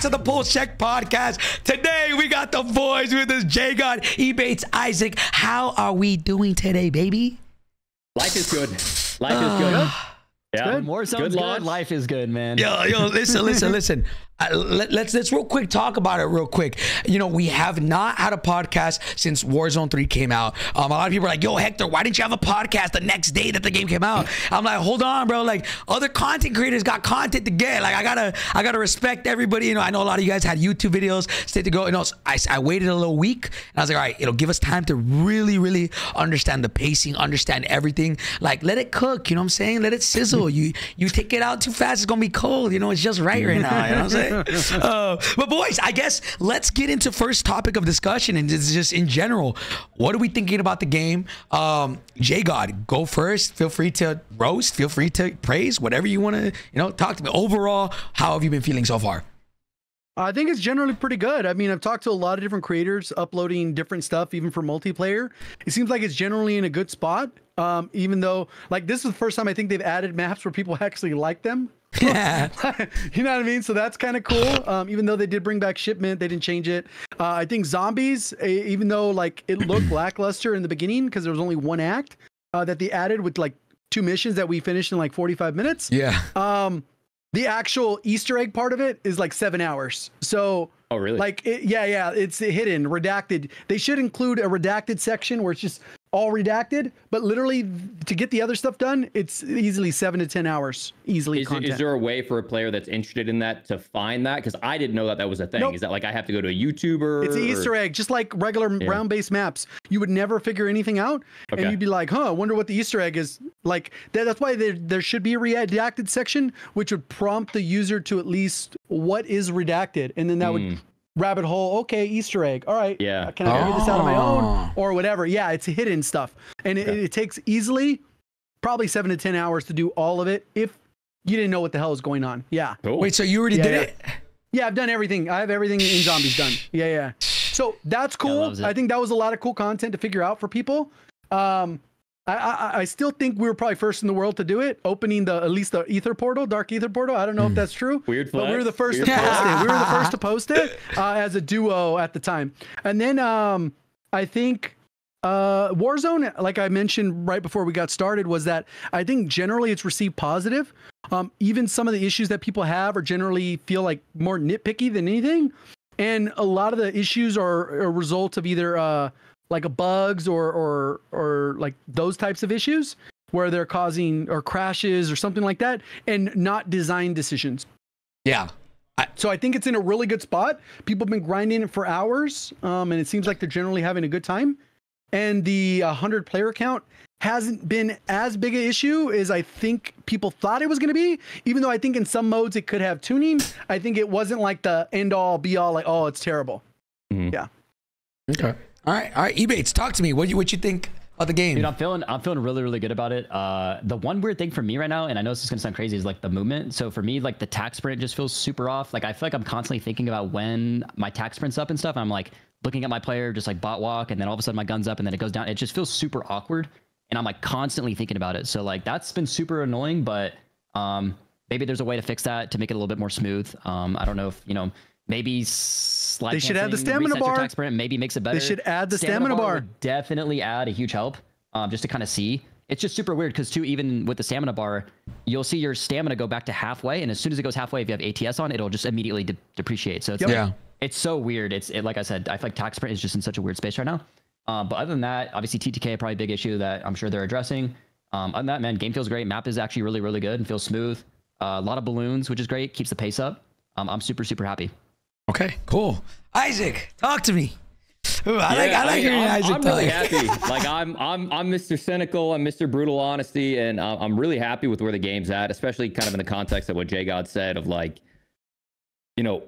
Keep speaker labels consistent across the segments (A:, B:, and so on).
A: to the Pullze Check podcast. Today we got the boys with us, JGOD, Ebatez, Isaac. How are we doing today, baby?
B: Life is good. Life is good. Yeah,
C: good. Warzone's good. Life is good, man.
A: Yo, listen. Let's real quick talk about it real quick. You know, we have not had a podcast since Warzone 3 came out. A lot of people are like, yo, Hector, why didn't you have a podcast the next day that the game came out? I'm like, hold on, bro. Like, other content creators got content to get. Like, I gotta respect everybody. You know, I know a lot of you guys had YouTube videos stay to go. You know, I waited a little week and I was like, all right, it'll give us time to really understand the pacing, understand everything. Like, let it cook. You know what I'm saying? Let it sizzle. You take it out too fast, it's gonna be cold. You know, it's just right now. You know what I'm saying? But boys, I guess let's get into first topic of discussion, and it's just in general, what are we thinking about the game? JGOD, go first. Feel free to roast, feel free to praise, whatever you want to, you know, talk to me. Overall, how have you been feeling so far?
C: I think it's generally pretty good. I mean, I've talked to a lot of different creators uploading different stuff, even for multiplayer. It seems like it's generally in a good spot. Even though, like, this is the first time I think they've added maps where people actually like them.
A: Yeah.
C: You know what I mean? So that's kind of cool. Even though they did bring back shipment, they didn't change it. I think zombies, even though like it looked lackluster in the beginning because there was only one act that they added with like 2 missions that we finished in like 45 minutes.
A: Yeah.
C: The actual Easter egg part of it is like 7 hours. So,
B: oh really?
C: Like, yeah, it's hidden, redacted. They should include a redacted section where it's just all redacted, but literally to get the other stuff done, it's easily 7 to 10 hours easily.
B: Is there a way for a player that's interested in that to find that? Because I didn't know that was a thing. Nope. Is that like I have to go to a YouTuber?
C: It's an Easter egg, just like regular round-based maps. You would never figure anything out, and you'd be like, huh, I wonder what the Easter egg is. Like, that's why there should be a redacted section, which would prompt the user to at least what is redacted, and then that would rabbit hole. Okay, Easter egg. All right.
B: Yeah.
C: Can I figure this out on my own or whatever? Yeah, it's hidden stuff, and it takes easily probably 7 to 10 hours to do all of it if you didn't know what the hell is going on. Yeah.
B: Cool.
A: Wait, so you already did it?
C: Yeah, I've done everything. I have everything in zombies done. Yeah. So that's cool. I think that was a lot of cool content to figure out for people. I still think we were probably first in the world to do it, opening at least the ether portal, dark ether portal. I don't know if that's true.
B: Weird flex.
C: But we were the first to post it. We were the first to post it as a duo at the time. And then I think Warzone, like I mentioned right before we got started, was that I think generally it's received positive. Even some of the issues that people have are generally feel like more nitpicky than anything. And a lot of the issues are a result of either like bugs or like those types of issues where they're causing or crashes or something like that, and not design decisions.
A: Yeah.
C: So I think it's in a really good spot. People have been grinding it for hours, and it seems like they're generally having a good time. And the 100 player count hasn't been as big an issue as I think people thought it was going to be, even though I think in some modes it could have tuning. I think it wasn't like the end all be all, like, oh, it's terrible. Yeah.
A: Okay. All right, Ebatez, talk to me. What you think of the game?
D: Dude, I'm feeling really good about it. The one weird thing for me right now, and I know this is gonna sound crazy, is like the movement. So for me, like the tack sprint just feels super off. Like I feel like I'm constantly thinking about when my tack sprint's up and stuff. And I'm like looking at my player, just like bot walk, and then all of a sudden my gun's up and then it goes down. It just feels super awkward, and I'm like constantly thinking about it. So like that's been super annoying, but maybe there's a way to fix that to make it a little bit more smooth. I don't know if, you know, maybe
C: they should add the stamina bar.
D: Sprint, maybe makes it better.
C: They should add the stamina bar.
D: Would definitely add a huge help, just to kind of see. It's just super weird because too, even with the stamina bar, you'll see your stamina go back to halfway, and as soon as it goes halfway, if you have ATS on, it'll just immediately depreciate. So it's it's so weird. Like I said, I feel like tack sprint is just in such a weird space right now. But other than that, obviously TTK probably a big issue that I'm sure they're addressing. Other than that, man, game feels great. Map is actually really good and feels smooth. A lot of balloons, which is great. Keeps the pace up. I'm super happy.
A: Okay, cool. Isaac, talk to me. Ooh, I like hearing Isaac
B: I'm
A: talk.
B: really happy. Like I'm Mr. Cynical. I'm Mr. Brutal Honesty, and I'm really happy with where the game's at, especially kind of in the context of what JGOD said of like, you know,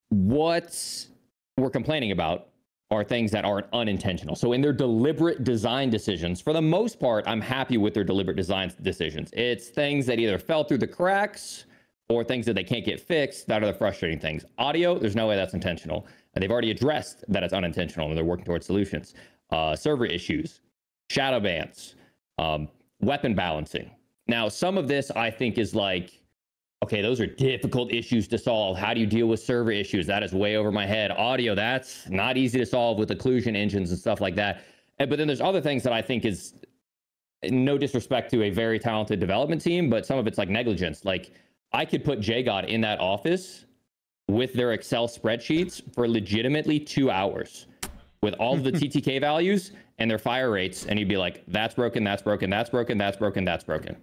B: what we're complaining about are things that aren't unintentional. So in their deliberate design decisions, for the most part, I'm happy with their deliberate design decisions. It's things that either fell through the cracks or things that they can't get fixed that are the frustrating things. Audio, there's no way that's intentional. And they've already addressed that it's unintentional and they're working towards solutions. Server issues, shadow bans, weapon balancing. Now, some of this I think is like okay, those are difficult issues to solve. How do you deal with server issues? That is way over my head. Audio, that's not easy to solve with occlusion engines and stuff like that. But then there's other things that I think is, no disrespect to a very talented development team, but some of it's like negligence. Like, I could put JGOD in that office with their Excel spreadsheets for legitimately 2 hours with all of the TTK values and their fire rates, and you'd be like, that's broken, that's broken, that's broken, that's broken, that's broken.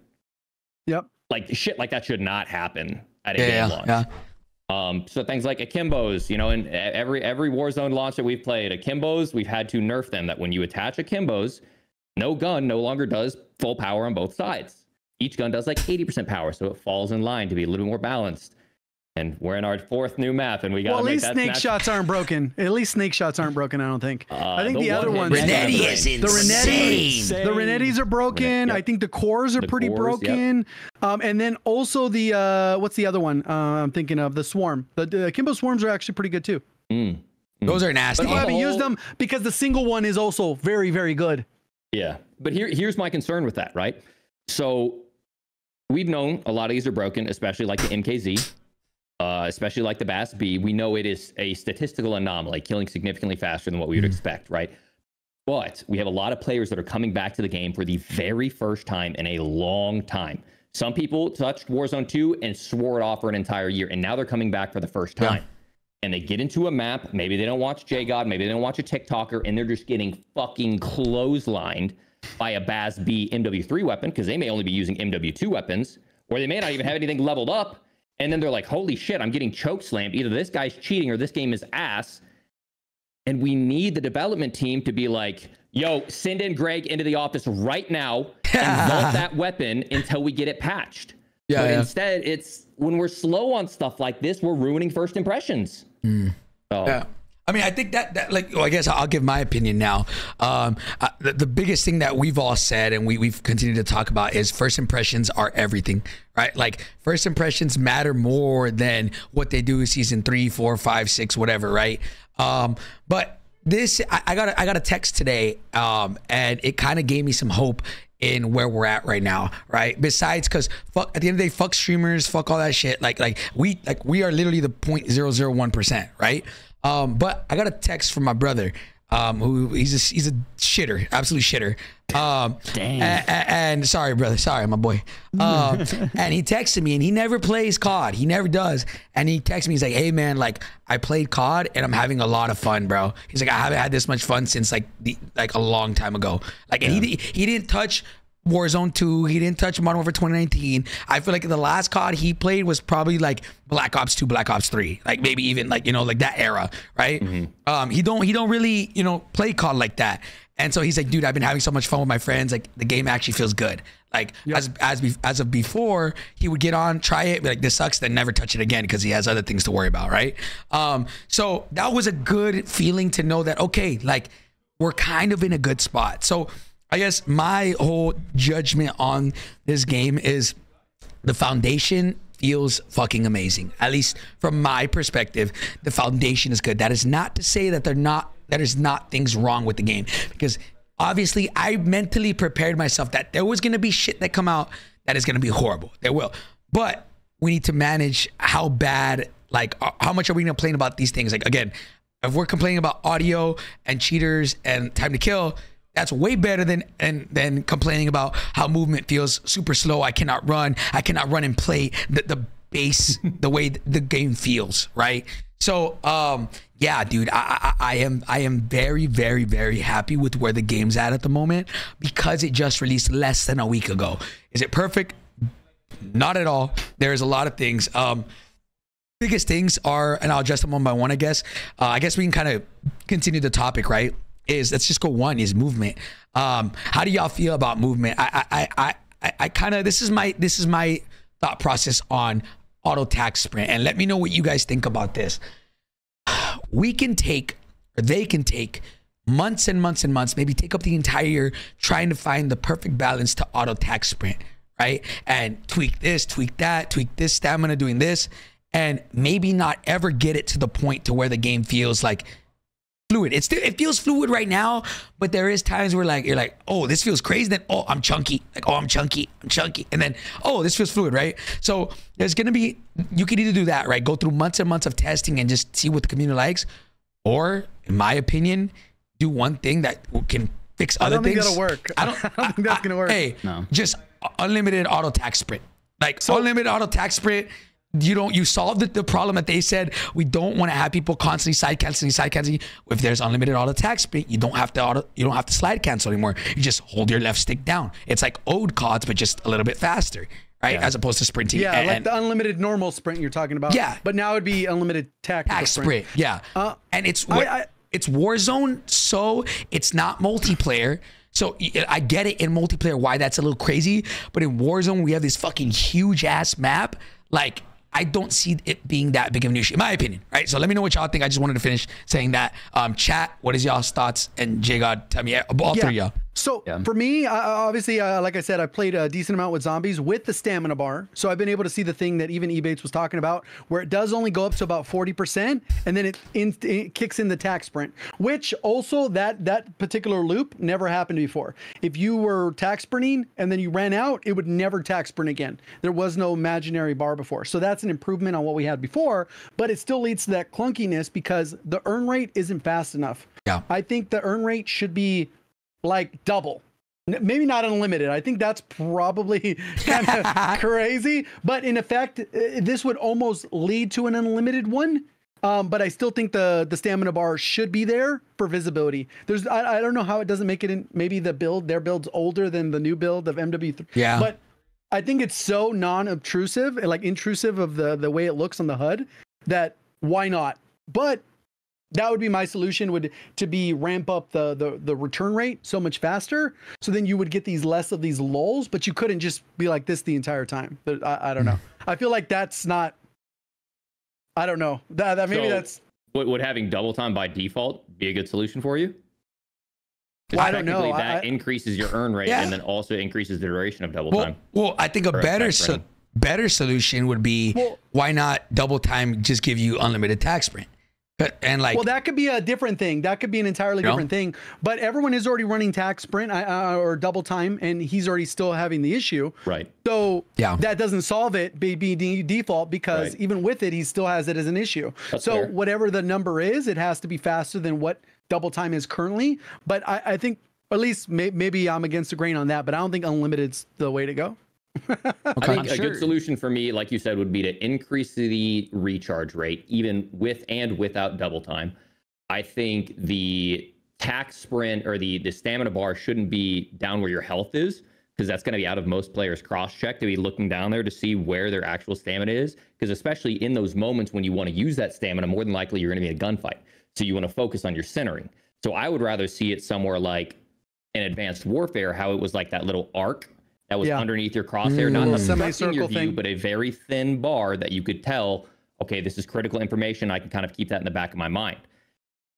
C: Yep.
B: Like, shit like that should not happen at a game launch. So things like akimbos, you know, in every Warzone launch that we've played, akimbos, we've had to nerf them, that when you attach akimbos, no gun no longer does full power on both sides. Each gun does like 80% power, so it falls in line to be a little more balanced. And we're in our 4th new map, and we got.
C: Well, at least snake shots aren't broken. At least snake shots aren't broken. I don't think. I think the other ones.
A: Renetti is insane.
C: The Renettis are broken. I think the cores are pretty broken. And then also the what's the other one? I'm thinking of the swarm. The akimbo swarms are actually pretty good too.
A: Those are nasty.
C: But I haven't used them because the single one is also very, very good.
B: Yeah, but here's my concern with that, right? So we've known a lot of these are broken, especially like the MKZ. Especially like the Bass B, we know it is a statistical anomaly, killing significantly faster than what we would expect, right? But we have a lot of players that are coming back to the game for the very first time in a long time. Some people touched Warzone 2 and swore it off for an entire year, and now they're coming back for the first time. And they get into a map, maybe they don't watch JGOD, maybe they don't watch a TikToker, and they're just getting fucking clotheslined by a Bass B MW3 weapon, because they may only be using MW2 weapons, or they may not even have anything leveled up. And then they're like, holy shit, I'm getting choke slammed. Either this guy's cheating or this game is ass. And we need the development team to be like, yo, send in Greg into the office right now and vault that weapon until we get it patched. But instead, it's when we're slow on stuff like this, we're ruining first impressions.
A: I mean, I think that like, well, I guess I'll give my opinion now. The biggest thing that we've all said and we've continued to talk about is first impressions are everything, right? Like, first impressions matter more than what they do in season 3, 4, 5, 6, whatever, right? But this, I got a text today, and it kind of gave me some hope in where we're at right now, right? Besides, because fuck, at the end of the day, fuck streamers, fuck all that shit. Like we are literally the 0.001%, right? But I got a text from my brother, who he's a shitter, absolute shitter.
D: Dang.
A: And sorry, brother, sorry, my boy. And he texted me, and he never plays COD, he never does. And he texted me, he's like, hey man, like, I played COD and I'm having a lot of fun, bro. He's like, I haven't had this much fun since like a long time ago. Like, and he didn't touch Warzone 2. He didn't touch Modern Warfare 2019. I feel like the last COD he played was probably like Black Ops 2, Black Ops 3, like maybe even like, you know, like that era, right? He don't really, you know, play COD like that. And so he's like, dude, I've been having so much fun with my friends. Like, the game actually feels good. Like, as of before, he would get on, try it, be like, this sucks, then never touch it again because he has other things to worry about, right? So that was a good feeling to know that, okay, like, we're kind of in a good spot. So I guess my whole judgment on this game is the foundation feels fucking amazing. At least from my perspective, the foundation is good. That is not to say that there is not things wrong with the game, because obviously I mentally prepared myself that there was going to be shit that come out that is going to be horrible. There will. But we need to manage how bad, like, how much are we going to complain about these things? Like, again, if we're complaining about audio and cheaters and time to kill, that's way better than complaining about how movement feels super slow. I cannot run and play the base the way the game feels, right? So yeah, dude, I am very, very, very happy with where the game's at the moment, because it just released less than a week ago. Is it perfect? Not at all. There's a lot of things. Biggest things are, and I'll address them one by one, I guess. I guess we can kind of continue the topic, right? Let's just go one, is movement. How do y'all feel about movement? I kind of, this is my thought process on auto tack sprint, and let me know what you guys think about this. They can take months and months and months, maybe take up the entire year trying to find the perfect balance to auto tack sprint, right? And tweak this, tweak that, tweak this stamina, doing this, and maybe not ever get it to the point to where the game feels like fluid. It feels fluid right now, but there is times where like you're like, oh, this feels crazy. Then oh, I'm chunky. Like, oh, I'm chunky, and then oh, this feels fluid, right? So there's gonna be, you can either do that, right? Go through months and months of testing and just see what the community likes, or in my opinion, do one thing that can fix other things.
C: I don't think that'll work. I don't think that's gonna work.
A: Hey, no. Just unlimited auto tack sprint. Like unlimited auto tack sprint. You solved the problem that they said we don't want to have people constantly side canceling. If there's unlimited auto attack sprint, you don't have to slide cancel anymore. You just hold your left stick down. It's like old CODs, but just a little bit faster, right? Yeah. As opposed to sprinting.
C: Yeah, like the unlimited normal sprint you're talking about.
A: Yeah,
C: but now it'd be unlimited tack sprint.
A: Yeah, and it's it's Warzone, so it's not multiplayer. So I get it in multiplayer why that's a little crazy, but in Warzone we have this fucking huge ass map. Like, I don't see it being that big of an issue, in my opinion, right? So let me know what y'all think. I just wanted to finish saying that. Chat, what is y'all's thoughts? And JGOD, tell me, all three of y'all.
C: So for me, obviously, like I said, I played a decent amount with zombies with the stamina bar. So I've been able to see the thing that even Ebatez was talking about, where it does only go up to about 40%, and then it kicks in the tack sprint, which also that particular loop never happened before. If you were tack sprinting and then you ran out, it would never tack sprint again. There was no imaginary bar before. So that's an improvement on what we had before, but it still leads to that clunkiness because the earn rate isn't fast enough.
A: Yeah.
C: I think the earn rate should be like double, maybe not unlimited. I think that's probably kind of crazy, but in effect, this would almost lead to an unlimited one. But I still think the stamina bar should be there for visibility. I don't know how it doesn't make it in. Maybe their build's older than the new build of MW3.
A: Yeah.
C: But I think it's so non-obtrusive and like intrusive of the way it looks on the HUD that why not? But that would be my solution, to be ramp up the return rate so much faster. So then you would get less of these lulls, but you couldn't just be like this the entire time. But I don't know. I feel like that's not, I don't know. That maybe that's.
B: Would having double time by default be a good solution for you?
C: Well, I don't know.
B: That increases your earn rate and then also increases the duration of double time.
A: Well, I think a better solution would be, why not double time just give you unlimited tack sprint? And like,
C: well, that could be a different thing. That could be an entirely different thing. But everyone is already running tack sprint or double time, and he's already still having the issue.
B: Right.
C: So that doesn't solve it be default, because even with it, he still has it as an issue. That's so fair. Whatever the number is, it has to be faster than what double time is currently. But I think, at least maybe I'm against the grain on that, but I don't think unlimited's the way to go.
B: I think a good solution for me, like you said, would be to increase the recharge rate, even with and without double time. I think the tack sprint or the stamina bar shouldn't be down where your health is, because that's going to be out of most players' cross check to be looking down there to see where their actual stamina is. Because especially in those moments when you want to use that stamina, more than likely you're going to be in a gunfight. So you want to focus on your centering. So I would rather see it somewhere like in Advanced Warfare, how it was like that little arc that was underneath your crosshair, not obstructing your view, but a very thin bar that you could tell, okay, this is critical information. I can kind of keep that in the back of my mind.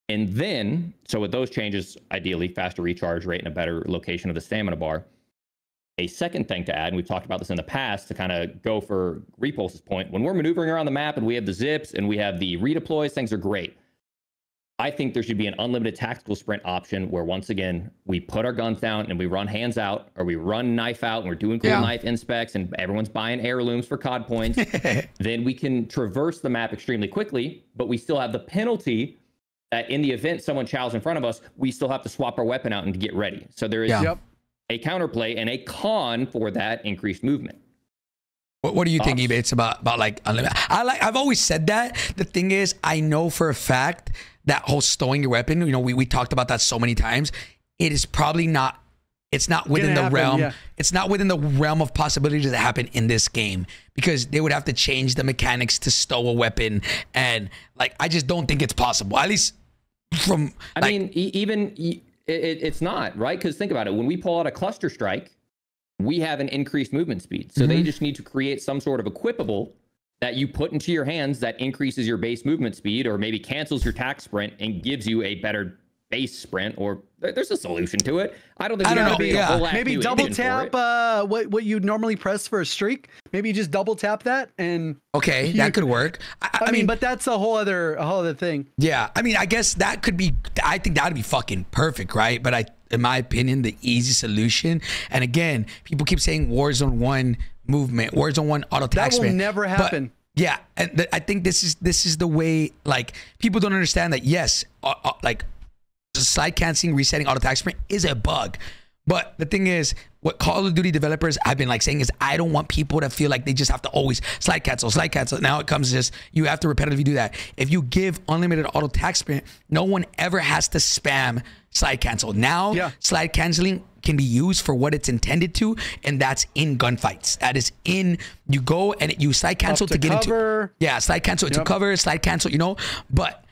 B: And then, so with those changes, ideally faster recharge rate and a better location of the stamina bar. A second thing to add, and we've talked about this in the past, to kind of go for Repullze's point, when we're maneuvering around the map and we have the zips and we have the redeploys, things are great. I think there should be an unlimited tactical sprint option where, once again, we put our guns down and we run hands out, or we run knife out and we're doing cool knife inspects and everyone's buying heirlooms for COD points. Then we can traverse the map extremely quickly, but we still have the penalty that in the event someone chows in front of us, we still have to swap our weapon out and get ready. So there is a counterplay and a con for that increased movement.
A: What do you think, Ebatez, about like unlimited? I've always said that. The thing is, I know for a fact that whole stowing your weapon, you know, we talked about that so many times. It is probably not, it's not within the realm. Yeah. It's not within the realm of possibilities that happen in this game, because they would have to change the mechanics to stow a weapon. And like, I just don't think it's possible. At least from,
B: I mean, even it's not, right? Because think about it. When we pull out a cluster strike, we have an increased movement speed. So they just need to create some sort of equipable that you put into your hands that increases your base movement speed, or maybe cancels your tack sprint and gives you a better base sprint, or there's a solution to it. I don't think there's be a whole
C: maybe double tap what you normally press for a streak. Maybe you just double tap that and
A: that could work.
C: I mean, but that's a whole other thing.
A: Yeah, I mean, I guess that could be. I think that'd be fucking perfect, right? But in my opinion, the easy solution. And again, people keep saying Warzone 1 movement, Warzone 1 auto attack sprint.
C: That will never happen.
A: Yeah, and I think this is the way. Like, people don't understand that. Yes, like slide canceling, resetting auto attack sprint is a bug. But the thing is, what Call of Duty developers have been like saying is, I don't want people to feel like they just have to always slide cancel. Now it comes just, you have to repetitively do that. If you give unlimited auto attack sprint, no one ever has to spam slide cancel. Now, slide canceling can be used for what it's intended to, and that's in gunfights. That is in, you go and you slide cancel to get
C: cover.
A: into, slide cancel to cover, slide cancel, but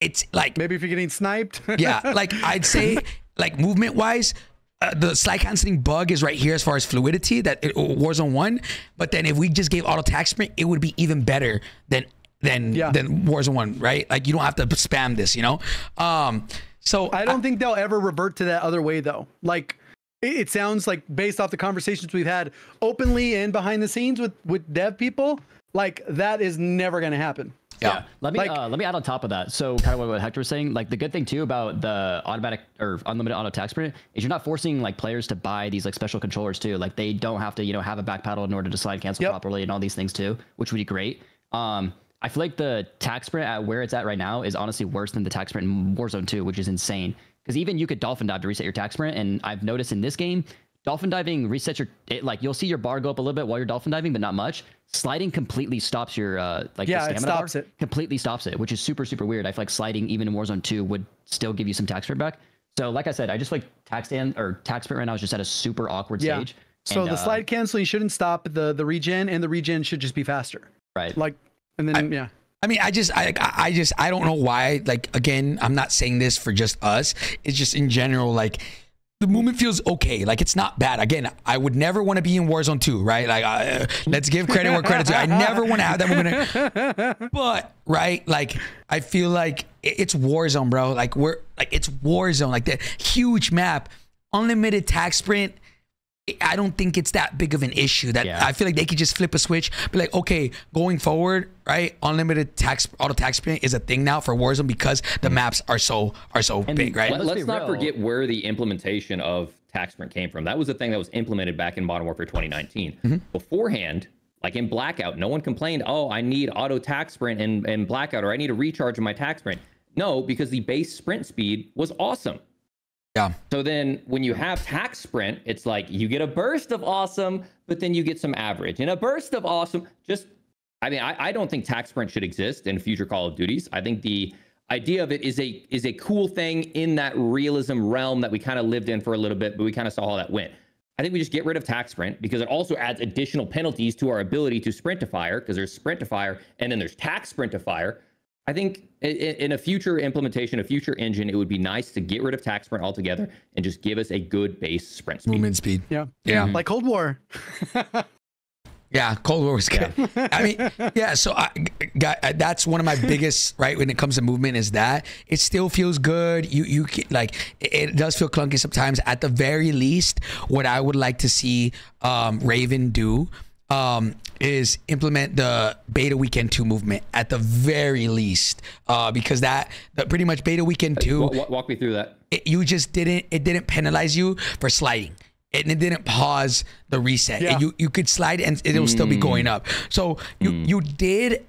A: it's like,
C: maybe if you're getting sniped.
A: like I'd say, like movement wise, the slide canceling bug is right here as far as fluidity that Warzone 1. But then if we just gave auto attack sprint, it would be even better than Warzone 1, right? Like, you don't have to spam this, So
C: I don't think they'll ever revert to that other way, though. Like, it sounds like, based off the conversations we've had openly and behind the scenes with dev people, like, that is never going to happen.
D: Yeah. Let me add on top of that. So kind of what Hector was saying, like, the good thing too about the automatic or unlimited auto attack sprint is you're not forcing like players to buy these like special controllers too. Like, they don't have to, have a back paddle in order to slide cancel properly and all these things too, which would be great. I feel like the tack sprint at where it's at right now is honestly worse than the tack sprint in Warzone 2, which is insane. Because even you could dolphin dive to reset your tack sprint, and I've noticed in this game, dolphin diving resets like, you'll see your bar go up a little bit while you're dolphin diving, but not much. Sliding completely stops your the stamina
C: it stops
D: bar.
C: It
D: completely stops it, which is super weird. I feel like sliding even in Warzone 2 would still give you some tack sprint back. So like I said, I just feel like tack sprint right now is just at a super awkward stage.
C: So the slide canceling shouldn't stop the regen, and the regen should just be faster.
D: Right.
C: Like, and then
A: I mean, I don't know why. Like, again, I'm not saying this for just us. It's just in general, like, the movement feels okay. Like, it's not bad. Again, I would never want to be in Warzone 2, right? Like, let's give credit where credit's due. I never want to have that movement. But, right, like, I feel like it's Warzone, bro. Like, it's Warzone. Like, the huge map, unlimited tack sprint. I don't think it's that big of an issue. That I feel like they could just flip a switch, be like, okay, going forward, right? Unlimited auto tax sprint is a thing now for Warzone because the maps are so big, right?
B: Let's not forget where the implementation of tax sprint came from. That was the thing that was implemented back in Modern Warfare 2019. Beforehand, like in Blackout, no one complained, oh, I need auto tax sprint in Blackout, or I need a recharge in my tax sprint. No, because the base sprint speed was awesome.
A: Yeah.
B: So then when you have tax sprint, it's like you get a burst of awesome, but then you get some average. And a burst of awesome, I don't think tax sprint should exist in future Call of Duties. I think the idea of it is a cool thing in that realism realm that we kind of lived in for a little bit, but we kind of saw how that went. I think we just get rid of tax sprint because it also adds additional penalties to our ability to sprint to fire, because there's sprint to fire and then there's tax sprint to fire. I think in a future implementation, a future engine, it would be nice to get rid of tax sprint altogether and just give us a good base sprint speed.
A: Movement speed.
C: Yeah.
A: Mm-hmm.
C: Like Cold War.
A: Yeah, Cold War was good. Yeah. I mean, so that's one of my biggest, right, when it comes to movement, is that it still feels good. You can, like, it does feel clunky sometimes. At the very least, what I would like to see Raven do is implement the beta weekend 2 movement at the very least, because that pretty much beta weekend 2
B: walk me through that.
A: It didn't penalize you for sliding, and it didn't pause the reset.
C: Yeah.
A: You could slide and it'll still be going up. So you did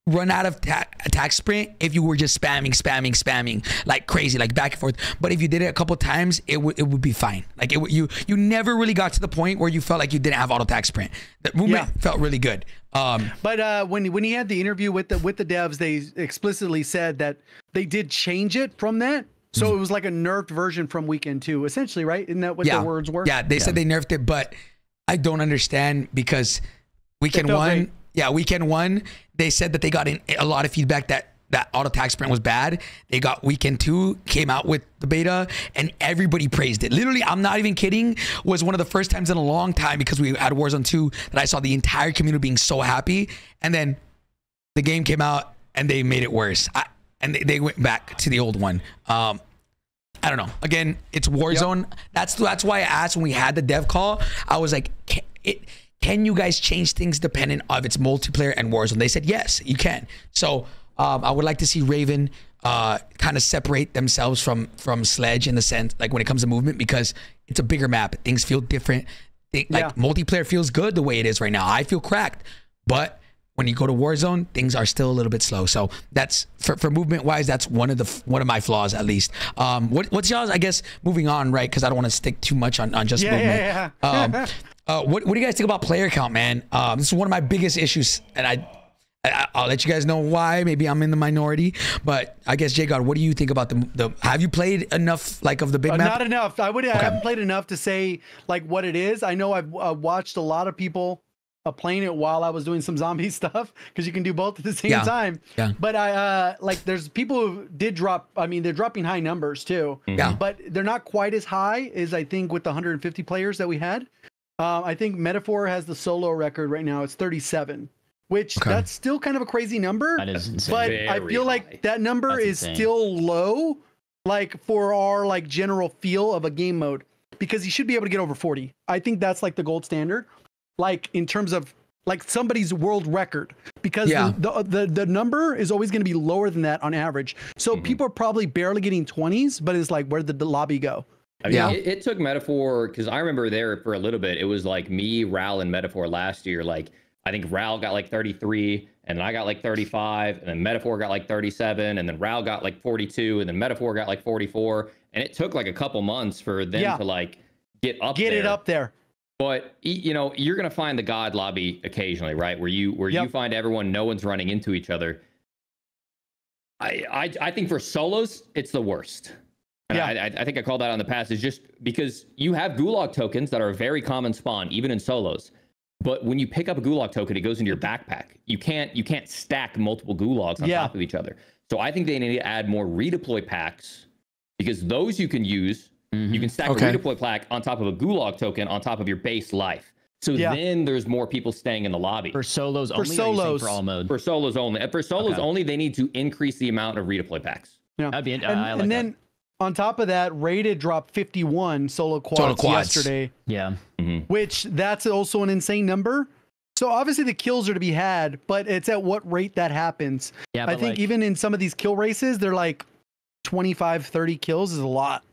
A: run out of attack sprint if you were just spamming like crazy, like back and forth. But if you did it a couple times, it would be fine. Like, you never really got to the point where you felt like you didn't have auto attack sprint. The movement felt really good.
C: But when he had the interview with the devs, they explicitly said that they did change it from that. So it was like a nerfed version from weekend 2, essentially, right? Isn't that what their words were?
A: Yeah, they said they nerfed it, but I don't understand, because weekend 1, weekend 1, they said that they got a lot of feedback that auto attack sprint was bad. They got weekend 2, came out with the beta, and everybody praised it. Literally, I'm not even kidding, was one of the first times in a long time, because we had Warzone 2, that I saw the entire community being so happy. And then the game came out and they made it worse. And they went back to the old one. I don't know. Again, it's Warzone. That's why I asked when we had the dev call. I was like, can you guys change things dependent of its multiplayer and Warzone? They said yes, you can. So I would like to see Raven kind of separate themselves from Sledge in the sense, like when it comes to movement, because it's a bigger map. Things feel different. Like multiplayer feels good the way it is right now. I feel cracked, but when you go to Warzone, things are still a little bit slow. So that's for movement wise, that's one of my flaws at least. What's y'all's, I guess, moving on, right? Because I don't want to stick too much on just movement. What do you guys think about player count, man? This is one of my biggest issues, and I'll let you guys know why. Maybe I'm in the minority, but I guess JGOD, what do you think about the have you played enough like of the big map?
C: Not enough. I haven't played enough to say like what it is. I know I've watched a lot of people playing it while I was doing some zombie stuff, because you can do both at the same time. Yeah. But I like there's people who did drop. I mean, they're dropping high numbers too. Yeah. But they're not quite as high as I think with the 150 players that we had. I think Metaphor has the solo record right now. It's 37. Which that's still kind of a crazy number. That is insane. But I feel like that number is still low, like for our like general feel of a game mode, because you should be able to get over 40. I think that's like the gold standard, like in terms of like somebody's world record, because the number is always going to be lower than that on average. So people are probably barely getting 20s, but it's like, where did the lobby go?
B: I mean, it took Metaphor, because I remember there for a little bit, it was like me, Ral, and Metaphor last year. Like, I think Ral got like 33, and then I got like 35, and then Metaphor got like 37, and then Ral got like 42, and then Metaphor got like 44. And it took like a couple months for them to like get it up there. But you know, you're gonna find the God lobby occasionally, right? Where you find everyone, no one's running into each other. I think for solos, it's the worst. And I think I called that on the past, is just because you have gulag tokens that are a very common spawn, even in solos. But when you pick up a gulag token, it goes into your backpack. You can't stack multiple gulags on top of each other. So I think they need to add more redeploy packs, because those you can use. You can stack a redeploy pack on top of a gulag token on top of your base life. So then there's more people staying in the lobby.
D: For solos only. For
B: solos,
D: for all mode.
B: For solos only. And for solos only, they need to increase the amount of redeploy packs.
C: Yeah. That'd be and then on top of that, Rated dropped 51 solo quads yesterday.
D: Yeah.
C: Which that's also an insane number. So obviously the kills are to be had, but it's at what rate that happens. Yeah, I think like, even in some of these kill races, they're like 25, 30 kills is a lot.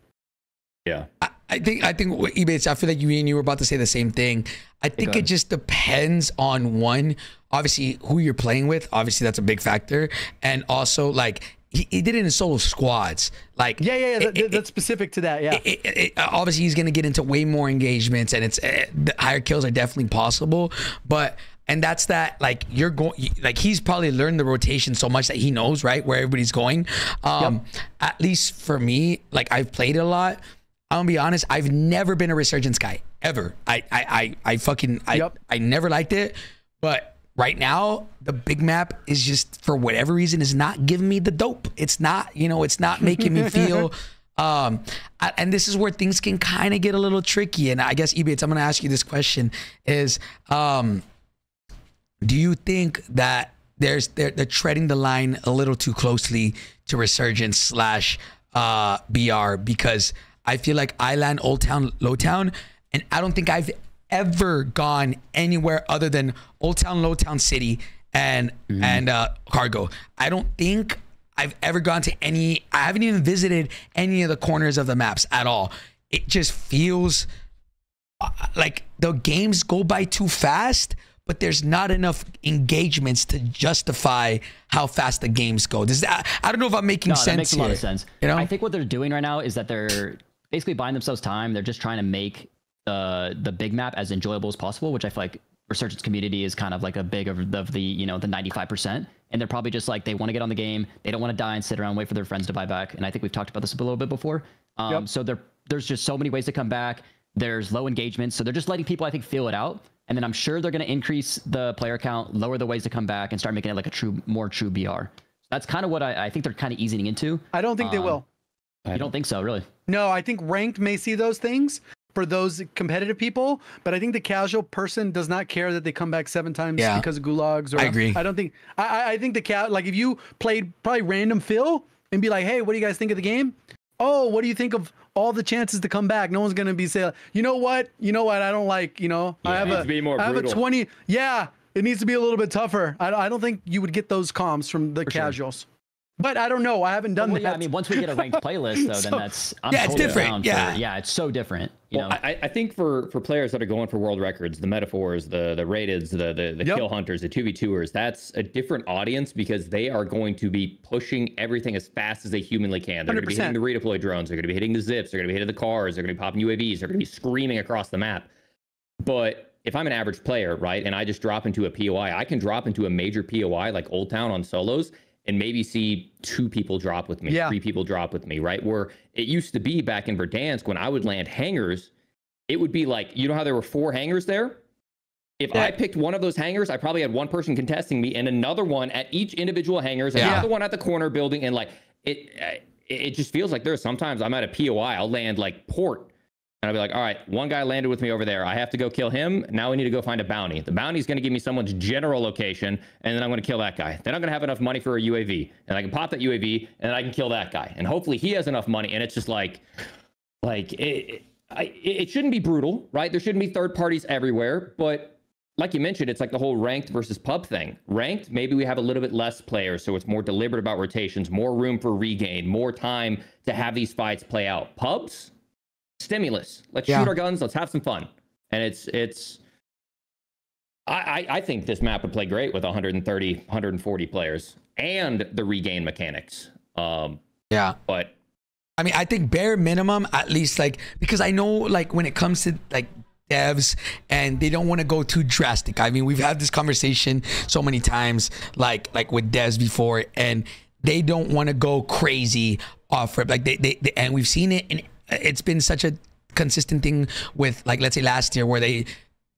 B: Yeah.
A: I think Ebatez, I feel like you were about to say the same thing. I think it just depends on one, obviously who you're playing with. Obviously that's a big factor. And also like, he did it in solo squads. Like
C: that's specific to that. Yeah.
A: Obviously, he's gonna get into way more engagements, and it's the higher kills are definitely possible. And that's that. Like he's probably learned the rotation so much that he knows right where everybody's going. At least for me, like I've played it a lot. I'm gonna be honest. I've never been a Resurgence guy ever. I never liked it, but. Right now, the big map is just, for whatever reason, is not giving me the dope. It's not, it's not making me feel, and this is where things can kind of get a little tricky. And I guess, Ebatez, I'm going to ask you this question is, do you think that they're treading the line a little too closely to Resurgence / BR? Because I feel like I land Old Town, Low Town, and I don't think I've ever gone anywhere other than Old Town, Low Town City and Cargo. I don't think I've ever gone to I haven't even visited any of the corners of the maps at all. It just feels like the games go by too fast, but there's not enough engagements to justify how fast the games go. I don't know if I'm making sense.
D: That makes a lot
A: here.
D: of sense. I think what they're doing right now is that they're basically buying themselves time. They're just trying to make the big map as enjoyable as possible, which I feel like Resurgence community is kind of like a big of the the 95%, and they're probably just like, they want to get on the game, they don't want to die and sit around and wait for their friends to buy back. And I think we've talked about this a little bit before. So there's just so many ways to come back. There's low engagement, so they're just letting people, I think, feel it out, and then I'm sure they're going to increase the player count, lower the ways to come back, and start making it like a more true BR. That's kind of what I think they're kind of easing into.
C: I don't think they will.
D: You don't think so, really?
C: No, I think ranked may see those things for those competitive people, but I think the casual person does not care that they come back 7 times because of gulags.
A: I agree.
C: I don't think. I think like if you played probably random Phil and be like, hey, what do you guys think of the game? oh, what do you think of all the chances to come back? No one's gonna be saying, you know what, I don't like, I have a 20. Yeah, it needs to be a little bit tougher. I don't think you would get those comms from the casuals. But I don't know. I haven't done that.
D: Yeah, I mean, once we get a ranked playlist, though, then that's
A: it's different.
D: Yeah, it's so different. You know?
B: I think for players that are going for world records, the metaphors, the rateds, the kill hunters, the 2v2ers, that's a different audience because they are going to be pushing everything as fast as they humanly can. They're going to be hitting the redeploy drones. They're going to be hitting the zips. They're going to be hitting the cars. They're going to be popping UAVs. They're going to be screaming across the map. But if I'm an average player, right, and I just drop into a POI, I can drop into a major POI like Old Town on solos and maybe see 2 people drop with me, 3 people drop with me, right? Where it used to be back in Verdansk when I would land hangars, it would be like, you know how there were 4 hangars there? If I picked one of those hangars, I probably had one person contesting me and another one at each individual hangars, and another one at the corner building. And like, it just feels like there's sometimes I'm at a POI, I'll land like port. And I'll be like, all right, one guy landed with me over there. I have to go kill him. Now we need to go find a bounty. The bounty is going to give me someone's general location, and then I'm going to kill that guy. Then I'm going to have enough money for a UAV, and I can pop that UAV, and then I can kill that guy. And hopefully he has enough money. And it's just like it shouldn't be brutal, right? There shouldn't be third parties everywhere. But like you mentioned, it's like the whole ranked versus pub thing. Ranked, maybe we have a little bit less players, so it's more deliberate about rotations, more room for regain, more time to have these fights play out. Pubs, stimulus. Let's shoot our guns. Let's have some fun. And I think this map would play great with 130, 140 players and the regain mechanics. But
A: I mean, I think bare minimum, at least, like, because I know, like, when it comes to like devs and they don't want to go too drastic. I mean, we've had this conversation so many times, like with devs before, and they don't want to go crazy off rip. Like they and we've seen it, and it's been such a consistent thing with, like, let's say last year, where they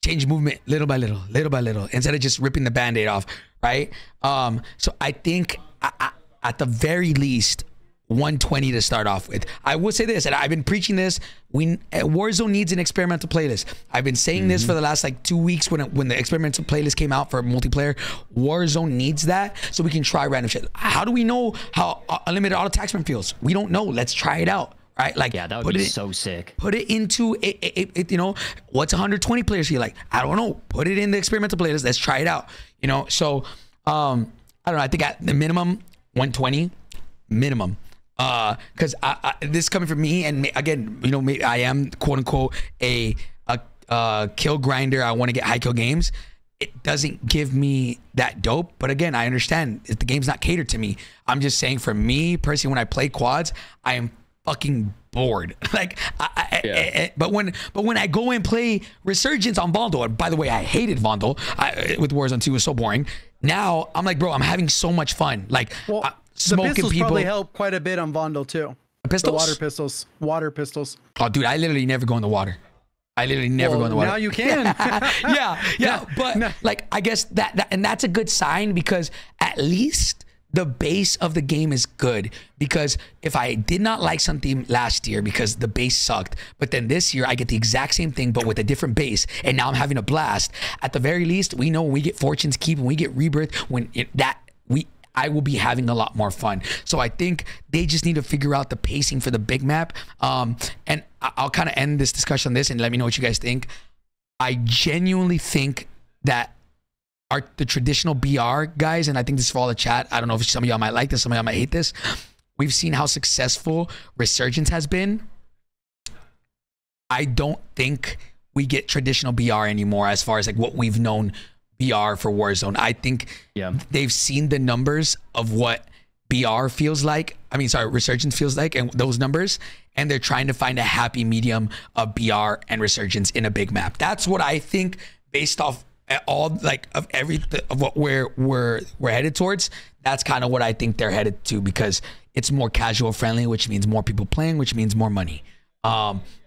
A: change movement little by little, instead of just ripping the band-aid off, right? So I think at the very least 120 to start off with. I will say this, and I've been preaching this, Warzone needs an experimental playlist. I've been saying this for the last like 2 weeks when the experimental playlist came out for multiplayer. Warzone needs that so we can try random shit. How do we know how unlimited auto attachment feels? We don't know. Let's try it out. Right? Like,
D: yeah, that would be so sick.
A: Put it into it, you know, what's 120 players feel like? I don't know. Put it in the experimental playlist. Let's try it out. You know, so I don't know. I think at the minimum 120 minimum. Because this is coming from me, and again, you know, I am quote unquote a kill grinder. I want to get high kill games. It doesn't give me that dope, but again, I understand if the game's not catered to me. I'm just saying, for me personally, when I play quads, I am fucking bored. Like, but when I go and play Resurgence on Vondel, and by the way, I hated Vondel with Warzone 2, it was so boring. Now I'm like, bro, I'm having so much fun. Like, smoking
C: the pistols
A: people.
C: Probably help quite a bit on Vondel too.
A: The pistols?
C: The water pistols.
A: Oh, dude, I literally never go in the water. I literally never go in the water.
C: Now you can.
A: yeah. But like, I guess and that's a good sign, because at least the base of the game is good. Because if I did not like something last year because the base sucked, but then this year I get the exact same thing but with a different base, and now I'm having a blast, at the very least, we know when we get Fortune's Keep, when we get Rebirth, I will be having a lot more fun. So I think they just need to figure out the pacing for the big map. And I'll kind of end this discussion on this and let me know what you guys think. I genuinely think that the traditional BR guys, and I think this is for all the chat, I don't know if some of y'all might like this, some of y'all might hate this. We've seen how successful Resurgence has been. I don't think we get traditional BR anymore as far as like what we've known BR for Warzone. I think they've seen the numbers of what BR feels like. I mean, sorry, Resurgence feels like, and those numbers, and they're trying to find a happy medium of BR and Resurgence in a big map. That's what I think, based off all like of everything of what we're headed towards. That's kind of what I think they're headed to, because it's more casual friendly, which means more people playing, which means more money.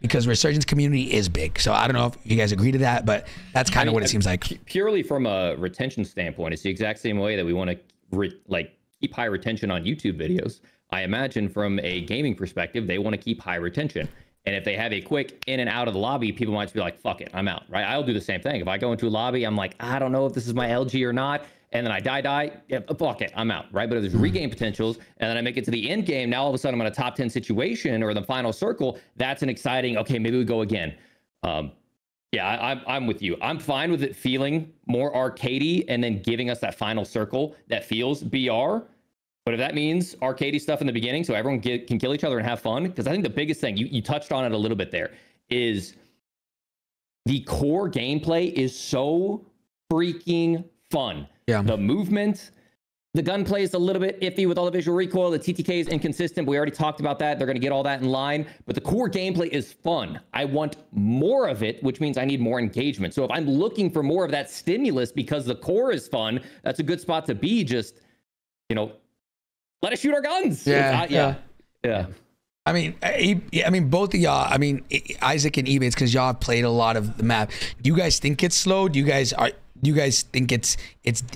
A: Because Resurgence community is big. So I don't know if you guys agree to that, but that's kind of what it seems like.
B: Purely from a retention standpoint, it's the exact same way that we want to keep high retention on YouTube videos. I imagine from a gaming perspective, they want to keep high retention. And if they have a quick in and out of the lobby, people might be like, fuck it, I'm out, right? I'll do the same thing. If I go into a lobby, I'm like, I don't know if this is my LG or not. and then I die, yeah, fuck it, I'm out, right? But if there's regain potentials, and then I make it to the end game, now all of a sudden I'm in a top 10 situation or the final circle, that's an exciting, okay, maybe we go again. Yeah, I'm with you. I'm fine with it feeling more arcadey and then giving us that final circle that feels BR. But if that means arcadey stuff in the beginning so everyone can kill each other and have fun, because I think the biggest thing, you touched on it a little bit there, is the core gameplay is so freaking fun.
A: Yeah.
B: The movement, the gunplay is a little bit iffy with all the visual recoil. The TTK is inconsistent. We already talked about that. They're going to get all that in line. But the core gameplay is fun. I want more of it, which means I need more engagement. So if I'm looking for more of that stimulus because the core is fun, that's a good spot to be. Just, you know, let us shoot our guns.
A: Yeah. I mean, both of y'all. I mean, Isaac and Ebatez, because y'all have played a lot of the map. Do you guys think it's slow? Do you guys think it's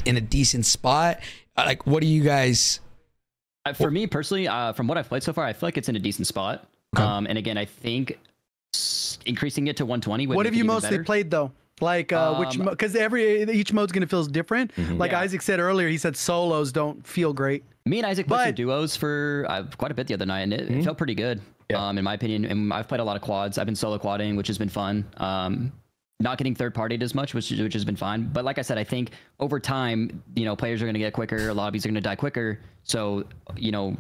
A: in a decent spot? Like, what do you guys?
D: For me personally, from what I've played so far, I feel like it's in a decent spot.
A: Okay.
D: And again, I think increasing it to 120.
C: What have you mostly played though? Like which? Because each mode's gonna feel different. Like Isaac said earlier, he said solos don't feel great.
D: Me and Isaac played some duos for quite a bit the other night, and it felt pretty good. Yeah. In my opinion. And I've played a lot of quads. I've been solo quadding, which has been fun. Not getting third-partied as much, which has been fine. But like I said, I think over time, you know, players are going to get quicker, lobbies are going to die quicker. So, you know,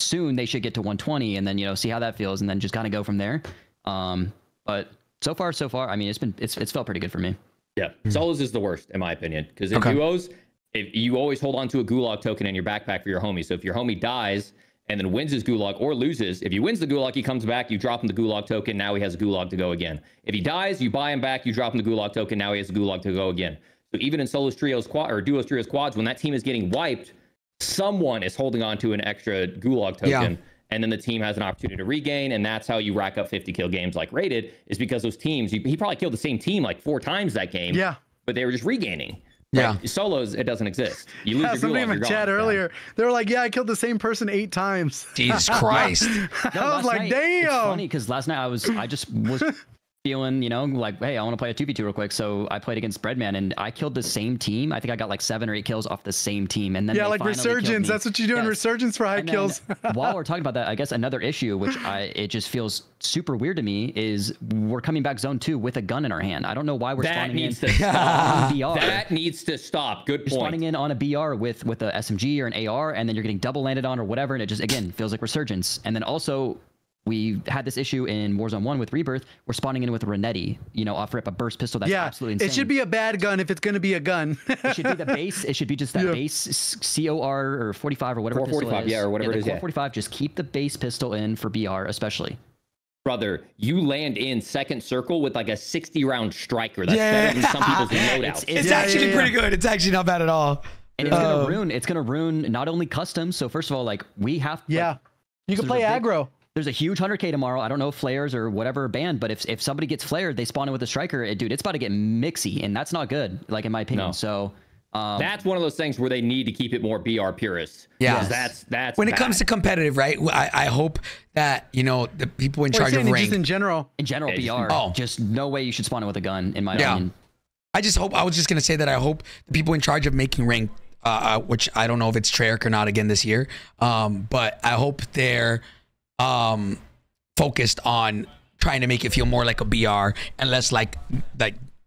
D: soon they should get to 120, and then, you know, see how that feels, and then just kind of go from there. But so far, I mean, it's felt pretty good for me.
B: Yeah, solos is the worst in my opinion, because in duos, if you always hold on to a gulag token in your backpack for your homie. So if your homie dies and then wins his gulag or loses, if he wins the gulag, he comes back, you drop him the gulag token, now he has a gulag to go again. If he dies, you buy him back, you drop him the gulag token, now he has a gulag to go again. So even in solos, trios, or duos, trios, quads, when that team is getting wiped, someone is holding on to an extra gulag token, and then the team has an opportunity to regain, and that's how you rack up 50 kill games like Rated, is because those teams, he probably killed the same team like 4 times that game, but they were just regaining.
A: Yeah.
B: Right? Solos, it doesn't exist. You lose your
C: somebody
B: gulag,
C: in my chat earlier, they were like, yeah, I killed the same person 8 times.
A: Jesus Christ.
C: I was like, damn.
D: It's funny because last night I just was feeling, you know, like, hey, I want to play a 2v2 real quick. So I played against Breadman, and I killed the same team. I think I got like 7 or 8 kills off the same team. And then
C: like Resurgence. That's what you do in Resurgence for high kills.
D: While we're talking about that, I guess another issue, which it just feels super weird to me, is we're coming back zone 2 with a gun in our hand. I don't know why we're spawning in on BR.
B: That needs to stop. Good point.
D: You're spawning in on a BR with a SMG or an AR, and then you're getting double landed on or whatever, and it just, again, feels like Resurgence. And then also, we had this issue in Warzone 1 with Rebirth. We're spawning in with Renetti, you know, off rip, a burst pistol that's absolutely insane.
C: It should be a bad gun if it's going to be a gun.
D: It should be the base. It should be just that base COR or 45 or whatever pistol it is.
B: Yeah, or whatever it is.
D: 445, just keep the base pistol in for BR especially.
B: Brother, you land in second circle with like a 60-round striker. That's better than some people's loadouts.
A: It's actually pretty good. It's actually not bad at all.
D: And it's gonna ruin not only custom. So first of all, like we have
C: you can play aggro.
D: There's a huge 100K tomorrow. I don't know if flares or whatever are banned, but if somebody gets flared, they spawn in with a striker, dude, it's about to get mixy, and that's not good, like in my opinion. No. So
B: that's one of those things where they need to keep it more BR purist.
A: Yeah,
B: that's
A: when it comes to competitive, right? I hope that, you know, the people in charge of rank,
C: just in general,
D: BR, just no way you should spawn in with a gun, in my opinion.
A: I was just gonna say that I hope the people in charge of making rank, which I don't know if it's Treyarch or not again this year, but I hope they're focused on trying to make it feel more like a BR and less like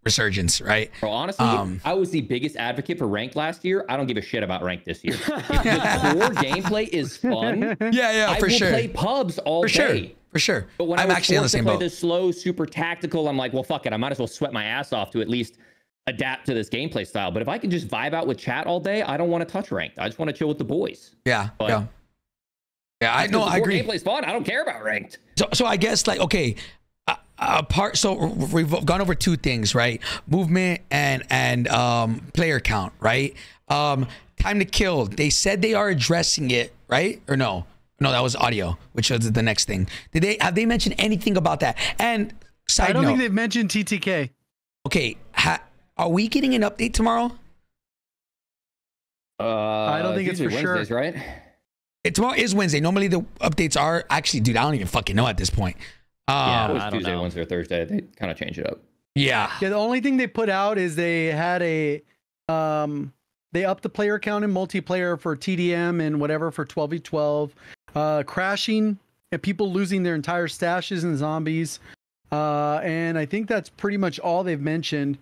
A: Resurgence, right?
B: Bro, honestly, I was the biggest advocate for ranked last year. I don't give a shit about ranked this year. If the core gameplay is fun, I will play pubs all day.
A: For sure.
B: But when I'm actually on the same boat, play this slow, super tactical, I'm like, well, fuck it. I might as well sweat my ass off to at least adapt to this gameplay style. But if I can just vibe out with chat all day, I don't want to touch ranked. I just want to chill with the boys.
A: Yeah, I know. I agree.
B: Gameplay's fun. I don't care about ranked.
A: So I guess, like, okay, so we've gone over 2 things, right? Movement and player count, right? Time to kill. They said they are addressing it, right? Or no, that was audio, which was the next thing. Have they mentioned anything about that? And side
C: I don't think they've mentioned TTK.
A: Okay, are we getting an update tomorrow?
C: I don't think it's for
B: Wednesdays,
C: sure.
B: Right?
A: Tomorrow is Wednesday. Normally the updates are actually, dude, I don't even fucking know at this point.
B: It was Tuesday, Wednesday, or Thursday. They kind of change it up.
A: Yeah.
C: The only thing they put out is they had a They upped the player count in multiplayer for TDM and whatever for 12v12. Crashing and people losing their entire stashes and zombies. And I think that's pretty much all they've mentioned.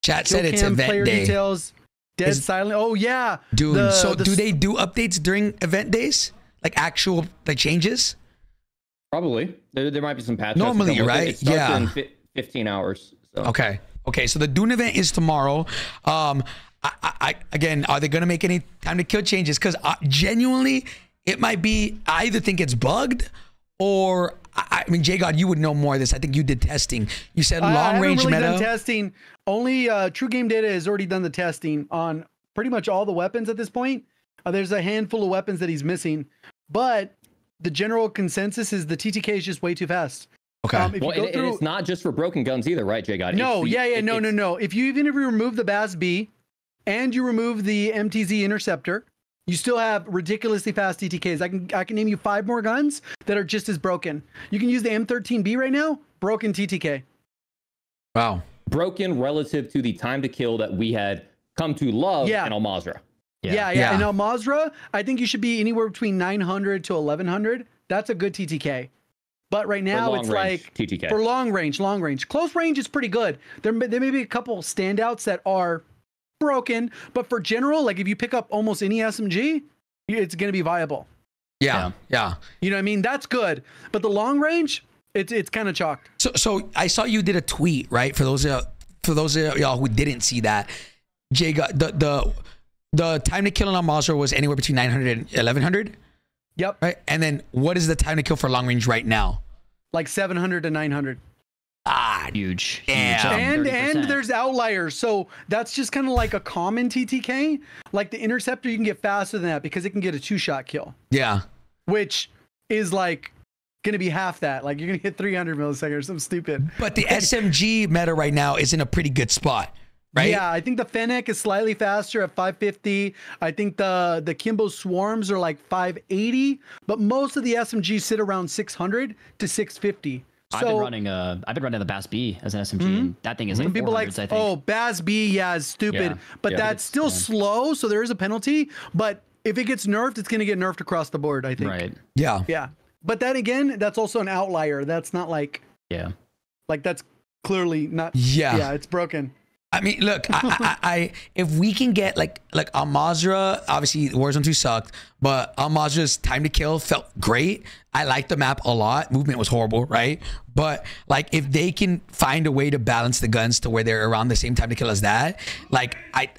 A: Chat said it's event
C: player
A: day.
C: Details, dead silent. Oh yeah,
A: dude. So do they do updates during event days? Like actual changes?
B: Probably. There might be some patches.
A: Normally, right?
B: It starts in 15 hours. So.
A: Okay. So the Dune event is tomorrow. Again, are they going to make any time to kill changes? Because genuinely, it might be, I either think it's bugged or, I mean, JGOD, you would know more of this. I think you did testing. You said long range
C: really
A: meta.
C: Done testing. Only True Game Data has already done the testing on pretty much all the weapons at this point. There's a handful of weapons that he's missing, but the general consensus is the TTK is just way too fast.
A: Okay.
B: And it's not just for broken guns either, right, JGOD?
C: No, no. If you remove the BAS-B and you remove the MTZ interceptor, you still have ridiculously fast TTKs. I can name you 5 more guns that are just as broken. You can use the M13B right now, broken TTK.
A: Wow.
B: Broken relative to the time to kill that we had come to love in Al Mazrah.
C: Yeah. In Al Mazrah, I think you should be anywhere between 900 to 1100. That's a good TTK. But right now it's like
B: TTK.
C: For long range. Close range is pretty good. There may be a couple standouts that are broken, but for general, like if you pick up almost any SMG, it's going to be viable.
A: Yeah.
C: You know what I mean? That's good. But the long range, it's kind of chalked.
A: So I saw you did a tweet, right? For those of y'all who didn't see that, the time to kill on Mazrah was anywhere between 900 and 1100.
C: Yep.
A: Right. And then what is the time to kill for long range right now?
C: Like 700 to 900.
D: Huge.
C: And there's outliers. So that's just kind of like a common TTK. Like the interceptor, you can get faster than that because it can get a 2-shot kill.
A: Yeah.
C: Which is like going to be half that. Like you're going to hit 300 milliseconds or something stupid.
A: But the SMG meta right now is in a pretty good spot. Right?
C: Yeah, I think the Fennec is slightly faster at 550. I think the Kimbo Swarms are like 580, but most of the SMGs sit around 600 to 650.
D: I've been running the BAS-B as an SMG, and that thing is like
C: people
D: 400s,
C: like,
D: I think.
C: oh, BAS-B, is stupid, but that's still slow, so there is a penalty. But if it gets nerfed, it's going to get nerfed across the board, I think.
D: Right.
C: Yeah. But that again, that's also an outlier. That's not like like that's clearly not. Yeah, it's broken.
A: I mean, look, I if we can get like Al Mazrah, obviously Warzone 2 sucked, but Al Mazrah's time to kill felt great. I liked the map a lot. Movement was horrible, right? But like if they can find a way to balance the guns to where they're around the same time to kill as that, like I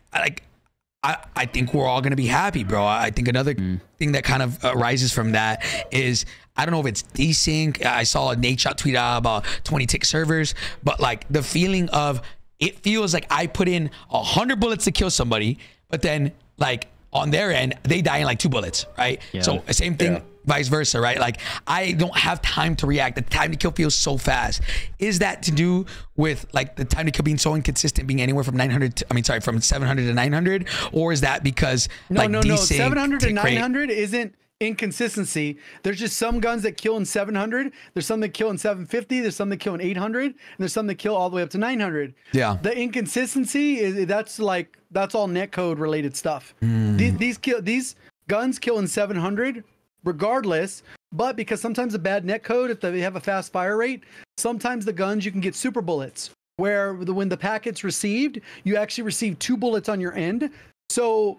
A: think we're all gonna be happy, bro. I think another thing that kind of arises from that is, I don't know if it's desync. I saw a Nate Shot tweet out about 20-tick servers, but like the feeling of, it feels like I put in 100 bullets to kill somebody, but then like on their end, they die in like 2 bullets, right? Yeah. So same thing, vice versa, right? Like I don't have time to react. The time to kill feels so fast. Is that to do with like the time to kill being so inconsistent, being anywhere from from 700 to 900? Or is that because
C: no, 700 to 900 isn't inconsistency. There's just some guns that kill in 700, there's some that kill in 750, there's some that kill in 800, and there's some that kill all the way up to 900. Yeah, the inconsistency is that's all netcode related stuff. These guns kill in 700 regardless, but because sometimes a bad netcode, if they have a fast fire rate, sometimes the guns you can get super bullets where when the packet's received, you actually receive 2 bullets on your end. So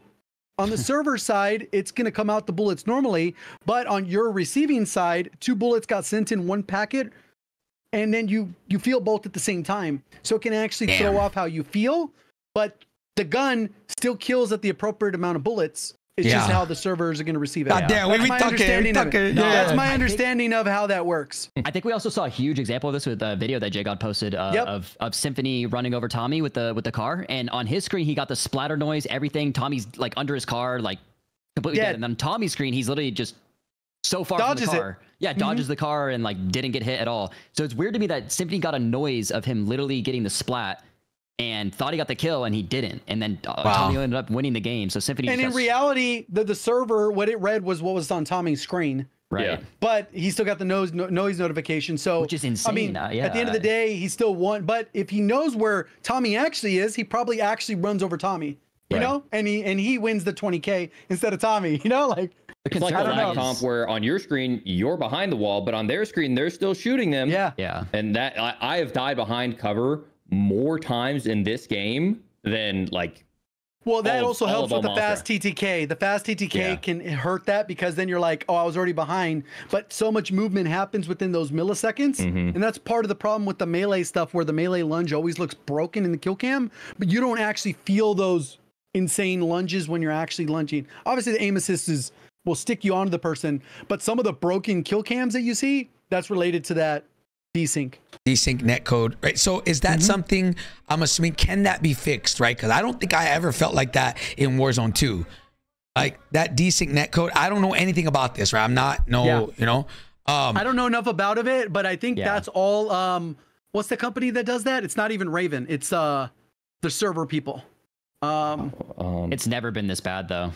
C: on the server side, it's going to come out the bullets normally, but on your receiving side, 2 bullets got sent in 1 packet, and then you feel both at the same time. So it can actually throw off how you feel, but the gun still kills at the appropriate amount of bullets. It's just how the servers are going to receive it. That's my understanding of how that works.
D: I think we also saw a huge example of this with a video that JGOD posted of Symphony running over Tommy with the car, and on his screen he got the splatter noise, everything. Tommy's like under his car, like completely dead, and then on Tommy's screen he's literally just so far from the car. Dodges the car and like didn't get hit at all. So it's weird to me that Symphony got a noise of him literally getting the splat and thought he got the kill, and he didn't. And then Tommy ended up winning the game. So Symphony.
C: And in reality, the server, what it read was what was on Tommy's screen.
D: Right. Yeah.
C: But he still got the noise notification. So,
D: which is insane.
C: I mean, at the end of the day, he still won. But if he knows where Tommy actually is, he probably actually runs over Tommy. you know, and he wins the 20K instead of Tommy, you know, like.
B: It's like a lag comp where on your screen you're behind the wall, but on their screen they're still shooting them.
D: Yeah.
B: And that I have died behind cover more times in this game than like.
C: Well, that also helps with the fast TTK. The fast TTK can hurt that because then you're like, oh, I was already behind. But so much movement happens within those milliseconds. And that's part of the problem with the melee stuff where the melee lunge always looks broken in the kill cam, but you don't actually feel those insane lunges when you're actually lunging. Obviously, the aim assist will stick you onto the person, but some of the broken kill cams that you see, that's related to that desync
A: netcode, right? So is that something, I'm assuming, can that be fixed, right? Because I don't think I ever felt like that in Warzone 2. Like that desync netcode, I don't know anything about this, right? I'm not, you know.
C: I don't know enough about it, but I think that's all, what's the company that does that? It's not even Raven. It's the server people.
D: It's never been this bad though.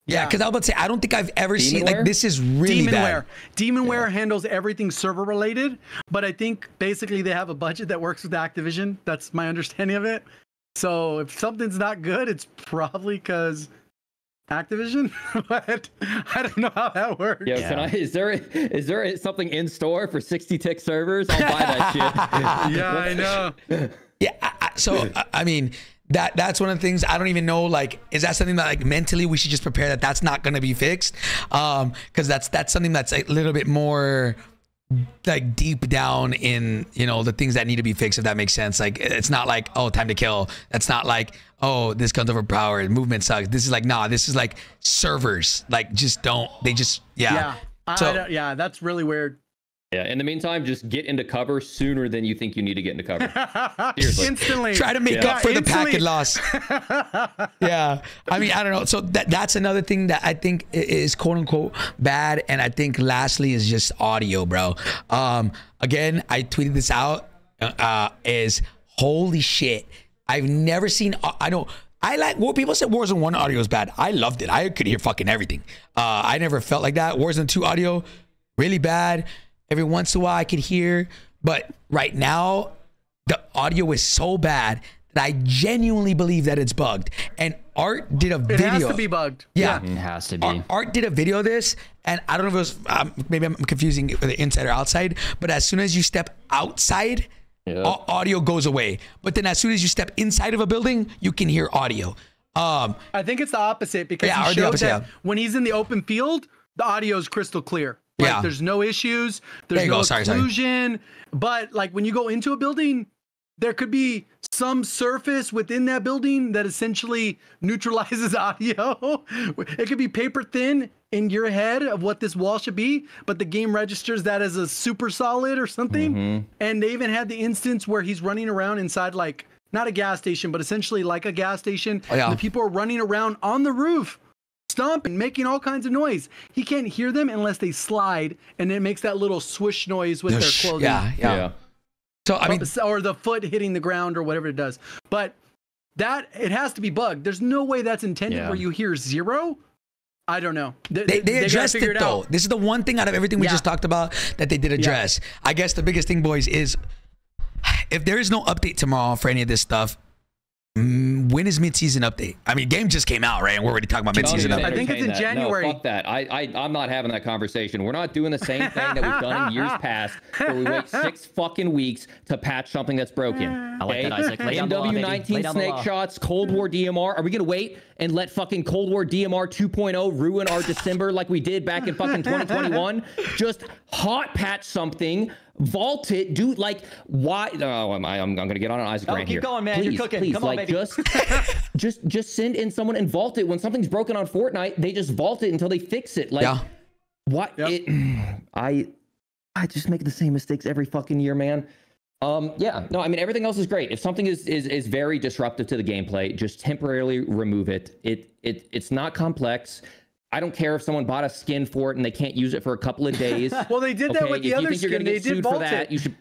A: Yeah, because I was about to say, I don't think I've ever seen, like, this is really bad.
C: Demonware handles everything server related, but I think basically they have a budget that works with Activision. That's my understanding of it. So if something's not good, it's probably because Activision, but I don't know how that works.
B: Yeah, is there something in store for 60 tick servers? I'll buy that shit.
C: Yeah, I know.
A: Yeah, I mean, that's one of the things I don't even know, like, is that something that, like, mentally we should just prepare that's not going to be fixed? Because that's something that's a little bit more like deep down in, you know, the things that need to be fixed, if that makes sense. Like, it's not like, oh, time to kill. That's not like, oh, this gun's overpowered, movement sucks. This is like, nah, this is like servers, like, just don't, they just, yeah,
C: that's really weird.
B: Yeah, in the meantime, just get into cover sooner than you think you need to get into cover. Seriously.
C: Instantly.
A: Try to make up for the packet loss. Yeah. I mean, I don't know. So that's another thing that I think is quote unquote bad. And I think lastly is just audio, bro. Again, I tweeted this out, is holy shit. I've never seen, I like what people said Warzone 1 audio is bad. I loved it. I could hear fucking everything. I never felt like that. Warzone 2 audio, really bad. Every once in a while I could hear, but right now the audio is so bad that I genuinely believe that it's bugged. And Art did a video.
C: It has to be bugged.
A: Yeah,
D: it has to be.
A: Art did a video of this, and I don't know if it was, maybe I'm confusing the inside or outside, but as soon as you step outside, audio goes away. But then as soon as you step inside of a building, you can hear audio.
C: I think it's the opposite because he showed that when he's in the open field, the audio is crystal clear. Like, there's no issues, there's no occlusion, but like when you go into a building, there could be some surface within that building that essentially neutralizes audio. It could be paper thin in your head of what this wall should be, but the game registers that as a super solid or something. And they even had the instance where he's running around inside, like, not a gas station, but essentially like a gas station. And the people are running around on the roof, stomping, making all kinds of noise. He can't hear them unless they slide, and it makes that little swish noise with their clothing.
A: Yeah. So I mean,
C: or the foot hitting the ground or whatever it does. But that, it has to be bugged. There's no way that's intended where you hear zero. I don't know.
A: They addressed it though. This is the one thing out of everything we just talked about that they did address. I guess the biggest thing, boys, is if there is no update tomorrow for any of this stuff, when is mid-season update? I mean, game just came out, right? And we're already talking about mid-season update.
C: I think it's in January.
B: No, fuck that. I'm not having that conversation. We're not doing the same thing that we've done in years past, where we wait 6 fucking weeks to patch something that's broken.
D: I like that, Isaac. Lay down the law, baby.
B: MW19 snake shots, Cold War DMR. Are we gonna wait and let fucking Cold War DMR 2.0 ruin our December like we did back in fucking 2021? Just hot patch something. Vault it, dude. Like, why? No, I'm gonna get on an Isaac rant here.
D: Keep going, man.
B: Please,
D: you're cooking.
B: Please,
D: come on,
B: like,
D: baby.
B: just send in someone and vault it. When something's broken on Fortnite, they just vault it until they fix it. Like, what? I just make the same mistakes every fucking year, man. No, I mean, everything else is great. If something is very disruptive to the gameplay, just temporarily remove it. It's not complex. I don't care if someone bought a skin for it and they can't use it for a couple of days.
C: Well, they did that with the other skin. They did vault it.
B: You should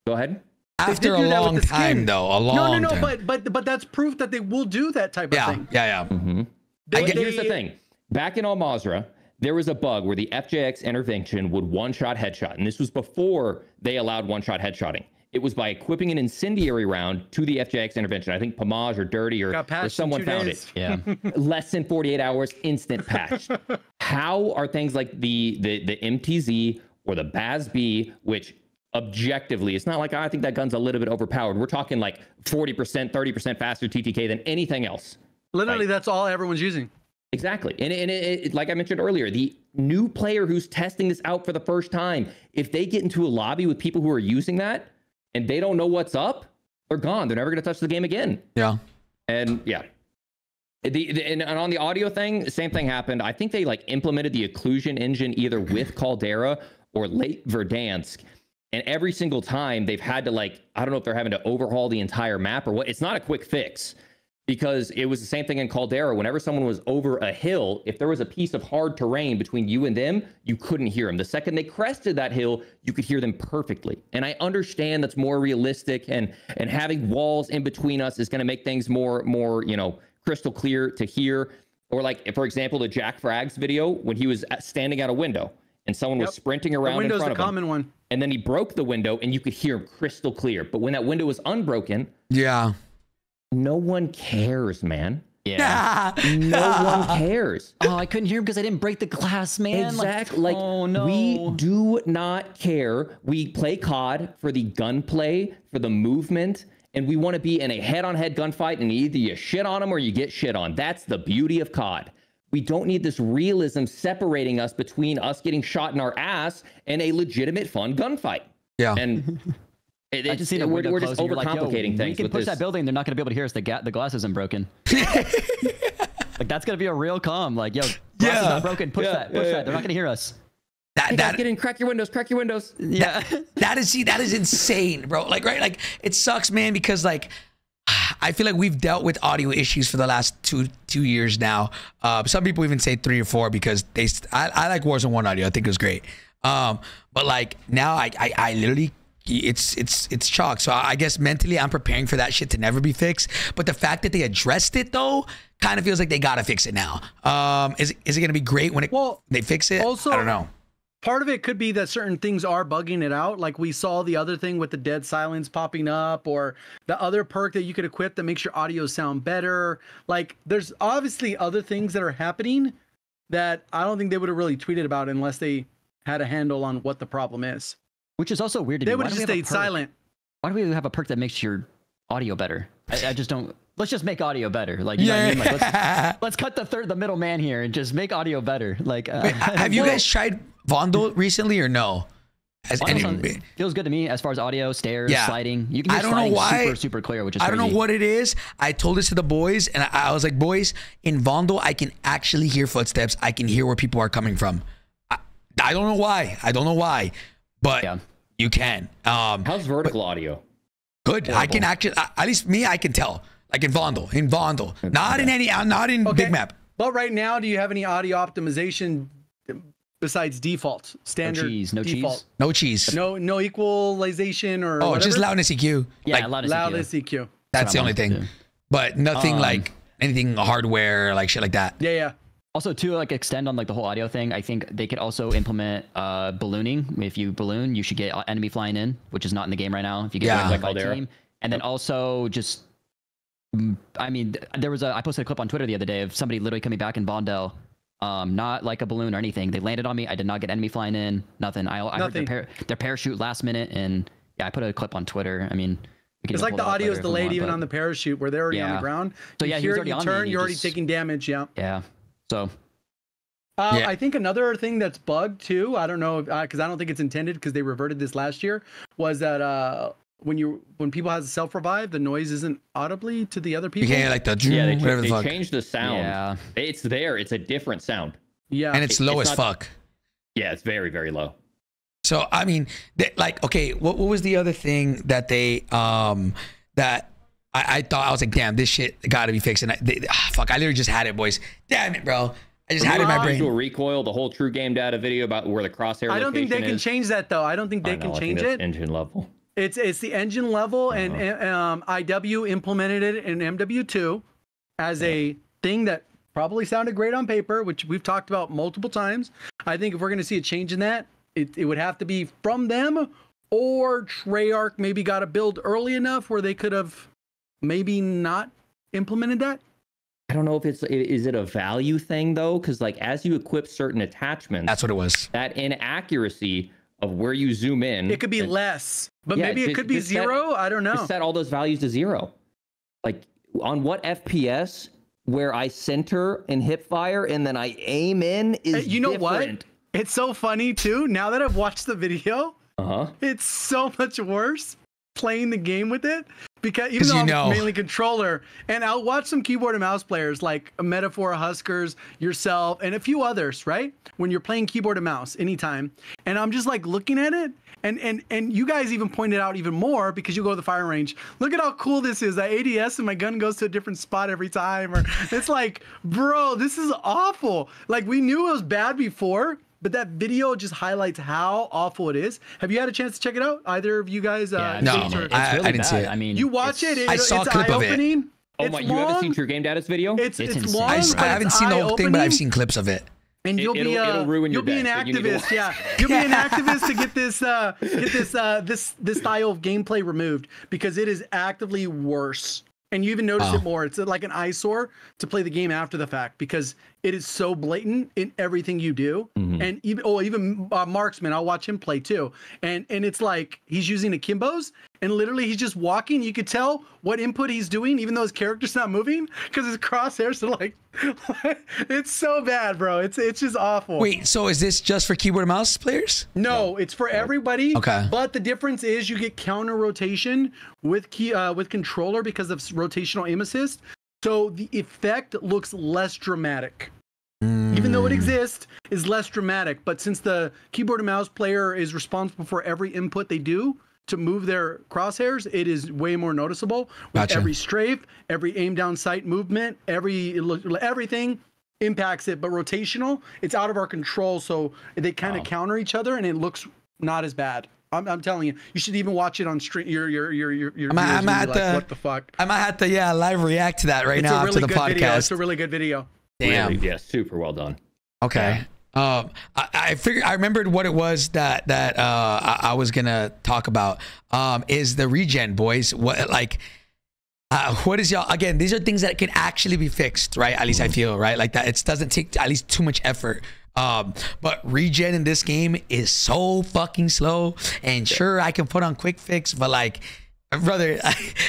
B: go ahead.
A: After a long time, though, a long time.
C: But that's proof that they will do that type of thing.
B: Here's the thing. Back in Al Mazrah, there was a bug where the FJX intervention would one-shot headshot, and this was before they allowed one-shot headshotting. It was by equipping an incendiary round to the FJX intervention. I think Pomage or Dirty or someone found it.
D: Yeah.
B: Less than 48 hours, instant patch. How are things like the MTZ or the BAS-B, which objectively, it's not like, I think that gun's a little bit overpowered. We're talking like 40%, 30% faster TTK than anything else.
C: Literally, that's all everyone's using.
B: Exactly. And it, like I mentioned earlier, the new player who's testing this out for the first time, if they get into a lobby with people who are using that and they don't know what's up, they're gone. They're never going to touch the game again.
A: Yeah.
B: And yeah. And on the audio thing, same thing happened. I think they like implemented the occlusion engine either with Caldera or Lake Verdansk. And every single time they've had to like, I don't know if they're having to overhaul the entire map or what. It's not a quick fix. Because it was the same thing in Caldera. Whenever someone was over a hill, if there was a piece of hard terrain between you and them, you couldn't hear them. The second they crested that hill, you could hear them perfectly. And I understand that's more realistic, and having walls in between us is going to make things more crystal clear to hear. Or like, for example, the Jack Frags video when he was standing at a window and someone was sprinting around in front of him.
C: The window's the common one.
B: And then he broke the window and you could hear him crystal clear. But when that window was unbroken,
A: yeah.
B: No one cares, man.
D: Yeah.
B: No one cares.
D: Oh, I couldn't hear him because I didn't break the glass, man.
B: Exactly. Like,
D: oh, no.
B: We do not care. We play COD for the gunplay, for the movement, and we want to be in a head-on-head gunfight, and either you shit on them or you get shit on. That's the beauty of COD. We don't need this realism separating us between us getting shot in our ass and a legitimate fun gunfight.
A: Yeah.
B: And
D: I just see the
B: we're
D: window
B: just
D: closed,
B: overcomplicating things.
D: We can push that building. They're not going to be able to hear us. The glass isn't broken. Like that's going to be a real comm. Like, yo, glass is not broken. Push that. They're not going to hear us.
B: Get in. Crack your windows. Crack your windows.
D: Yeah.
A: That is insane, bro. Like, right? Like, it sucks, man, because like, I feel like we've dealt with audio issues for the last two years now. Some people even say 3 or 4 because I like Warzone 1 audio. I think it was great. But like now I literally, it's chalk. So I guess mentally I'm preparing for that shit to never be fixed. But the fact that they addressed it though kind of feels like they gotta fix it now. Is it gonna be great when they fix it?
C: Also,
A: I don't know.
C: Part of it could be that certain things are bugging it out. Like we saw the other thing with the dead silence popping up, or the other perk that you could equip that makes your audio sound better. Like there's obviously other things that are happening that I don't think they would have really tweeted about unless they had a handle on what the problem is.
D: Which is also weird to me.
C: They would have just stayed silent.
D: Why do we have a perk that makes your audio better? I just don't. Let's just make audio better. Like, you know what I mean? Like, let's cut the middle man here and just make audio better. Like,
A: wait, have you guys tried Vandal recently or no?
D: Feels good to me as far as audio, stairs, sliding. You can hear sliding super clear, which is crazy.
A: I don't know what it is. I told this to the boys, and I was like, boys, in Vandal, I can actually hear footsteps. I can hear where people are coming from. I don't know why. But you can.
B: How's vertical audio?
A: Good. Horrible. I can actually, at least me, I can tell. Like in Vandal, not in Big Map.
C: But right now, do you have any audio optimization besides default, standard?
A: No cheese.
C: No equalization or whatever?
A: Just loudness EQ.
D: Yeah,
A: like,
C: loudness EQ.
A: That's the only thing. But nothing like anything hardware, like shit like that.
C: Yeah.
D: Also, to like extend on like the whole audio thing, I think they could also implement ballooning. If you balloon, you should get enemy flying in, which is not in the game right now. If you get like by team, and then also just, I mean, I posted a clip on Twitter the other day of somebody literally coming back in Vondel, not like a balloon or anything. They landed on me. I did not get enemy flying in. Nothing. I heard their parachute last minute, and I put a clip on Twitter. I mean,
C: it's like the audio is delayed even on the parachute where they're already on the ground.
D: So yeah, you're
C: already taking damage. Yeah.
D: So,
C: I think another thing that's bugged too, I don't know, because I don't think it's intended because they reverted this last year, was that when people have self-revive, the noise isn't audibly to the other people.
A: You can't like the
B: they changed the sound.
D: Yeah.
B: It's there. It's a different sound.
C: Yeah.
A: And it's low as fuck.
B: Yeah, it's very, very low.
A: So, I mean, okay, what was the other thing that they, that I thought, I was like, damn, this shit got to be fixed. And fuck, I literally just had it, boys. Damn it, bro. I just had it in my brain.
B: Visual recoil, the whole true game data video about where the crosshair
C: I don't think they can change that, though. I don't think they can change it.
B: Engine level.
C: It's the engine level, and IW implemented it in MW2 as a thing that probably sounded great on paper, which we've talked about multiple times. I think if we're going to see a change in that, it would have to be from them or Treyarch maybe got a build early enough where they could have maybe not implemented that?
B: I don't know if is it a value thing though, because like as you equip certain attachments,
A: That's what it was.
B: that inaccuracy of where you zoom in,
C: It could be less, but
B: Yeah,
C: maybe it could be
B: just set-
C: zero. I don't know.
B: just set all those values to 0. Like on what FPS where I center and hip fire and then I aim in is
C: You know
B: different.
C: what? It's so funny too. Now that I've watched the video,
B: Uh-huh.
C: it's so much worse playing the game with it, because even though I'm mainly controller, and I'll watch some keyboard and mouse players like a Metaphor, Huskers, yourself, and a few others, right? When you're playing keyboard and mouse anytime, and I'm just like looking at it, and you guys even pointed out even more because you go to the firing range. Look at how cool this is. That ADS and my gun goes to a different spot every time. Or it's like, bro, this is awful. Like we knew it was bad before, but that video just highlights how awful it is. Have you had a chance to check it out? Either of you guys?
A: No,
D: it's really
A: I didn't
D: bad.
A: see it.
D: I mean,
C: You watch it.
A: I saw a clip of it.
B: Oh
C: It's
B: my, you haven't
C: long.
B: seen True Game Data's video?
C: It's
D: insane.
C: long.
A: I
C: but
A: haven't
C: it's
A: seen the whole thing, but I've
C: eye-opening.
A: seen clips of it.
C: And you'll be
B: it'll ruin your
C: you'll be an
B: day, so you need to
C: activist, yeah. You'll be an activist to get this style of gameplay removed, because it is actively worse. And you even notice it more. It's like an eyesore to play the game after the fact, because it is so blatant in everything you do. And even Marksman, I'll watch him play too. And it's like he's using akimbos, and literally he's just walking. You could tell what input he's doing, even though his character's not moving, because his crosshairs are like, it's so bad, bro. It's just awful.
A: Wait, so is this just for keyboard and mouse players?
C: No, it's for everybody.
A: Okay.
C: But the difference is you get counter rotation with controller because of rotational aim assist. So the effect looks less dramatic. Even though it exists, is less dramatic. But since the keyboard and mouse player is responsible for every input they do to move their crosshairs, it is way more noticeable. With
A: Gotcha.
C: every strafe, every aim down sight movement, everything impacts it. But rotational, it's out of our control, so they kind of counter each other, and it looks not as bad. I'm telling you, you should even watch it on stream. Your
A: I'm at
C: like, what the fuck?
A: I might have to live react to that right
C: It's
A: now
C: a
A: after
C: really
A: the
C: good
A: podcast.
C: video. It's a really good video.
A: Damn.
B: Really, yeah, super well done.
A: Okay. I figured I remembered what it was that I was gonna talk about. Is the regen, boys? What what is y'all? Again, these are things that can actually be fixed, right? At least I feel, right? Like that. It doesn't take at least too much effort. But regen in this game is so fucking slow. And sure, I can put on quick fix, but like, brother,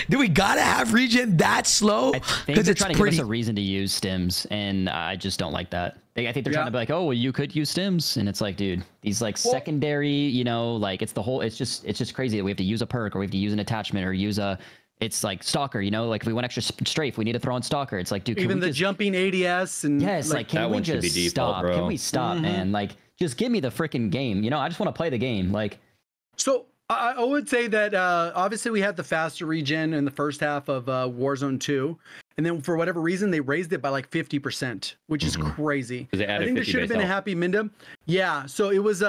A: do we gotta have regen that slow?
D: I think they're trying to give us a reason to use stims, and I just don't like that. I think they're trying to be like, oh, well, you could use stims, and it's like, dude, these like secondary, you know, like it's just crazy that we have to use a perk, or we have to use an attachment, or use a. It's like Stalker, you know, like if we want extra strafe, we need to throw on Stalker. It's like, dude,
C: even the jumping ADS and
D: yes, like can we just stop?
B: Bro.
D: Can we stop, man? Like, just give me the freaking game. You know, I just want to play the game. Like,
C: so I would say that obviously we had the faster regen in the first half of Warzone 2, and then for whatever reason they raised it by like 50%, which is crazy. I think there should have been a happy minimum. Yeah, so it was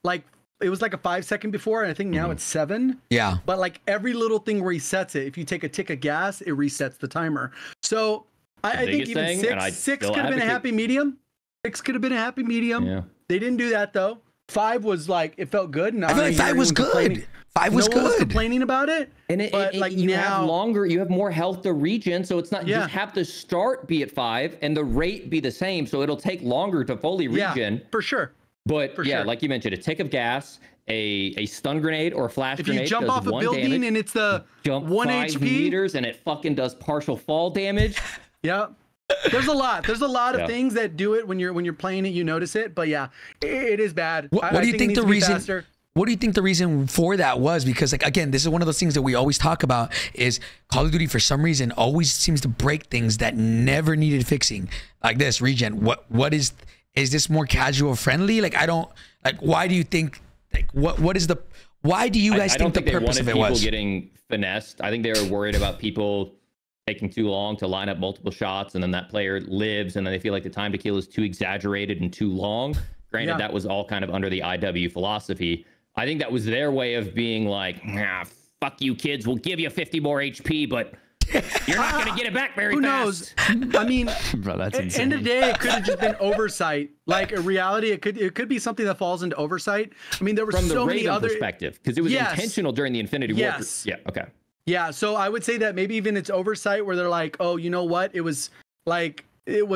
C: like a 5 second before, and I think now it's 7.
A: Yeah.
C: But like every little thing resets it. If you take a tick of gas, it resets the timer. So I think even six could have been a happy medium. 6 could have been a happy medium.
B: Yeah.
C: They didn't do that though. 5 was like, it felt good. And
A: I feel like 5 was good. 5 was
C: no one was
A: good.
C: complaining about it.
B: And you have more health to regen, so it's not you just have the start be at 5 and the rate be the same, so it'll take longer to fully regen.
C: For sure.
B: But like you mentioned, a tick of gas, a stun grenade or a flash grenade.
C: If you jump off a building
B: damage,
C: and it's the
B: jump
C: 1
B: 5
C: HP
B: meters and it fucking does partial fall damage.
C: Yeah. There's a lot of things that do it when you're playing it, you notice it, but yeah, it is bad.
A: What do you think the reason? What do you think the reason for that was? Because like, again, this is one of those things that we always talk about is Call of Duty for some reason always seems to break things that never needed fixing. Like this regen. What is this more casual friendly? Like, I don't like, why do you think, like, why do you guys think the purpose of it was?
B: People getting finessed. I think they were worried about people taking too long to line up multiple shots, and then that player lives, and then they feel like the time to kill is too exaggerated and too long. Granted, that was all kind of under the IW philosophy. I think that was their way of being like, fuck you kids, we'll give you 50 more HP, but You're not going to get it back very
C: Who
B: fast.
C: knows? I mean,
D: Bro, that's
C: at the
D: insane.
C: end of the day, it could have just been oversight. Like in reality, it could be something that falls into oversight. I mean, there were
B: From the
C: so many
B: Raven
C: other
B: perspective, because it was intentional during the Infinity War.
C: Yes.
B: Yeah. Okay.
C: Yeah, so I would say that maybe even it's oversight where they're like, oh, you know what? It was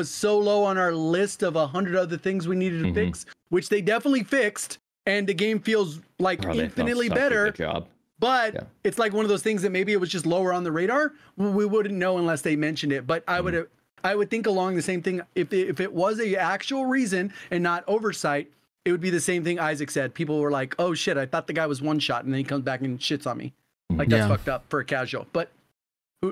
C: so low on our list of 100 other things we needed to fix, which they definitely fixed, and the game feels like infinitely better.
B: Good job.
C: But it's like one of those things that maybe it was just lower on the radar. We wouldn't know unless they mentioned it. But I would think along the same thing. If it was a actual reason and not oversight, it would be the same thing Isaac said. People were like, oh shit, I thought the guy was one shot, and then he comes back and shits on me. Like that's fucked up for a casual. But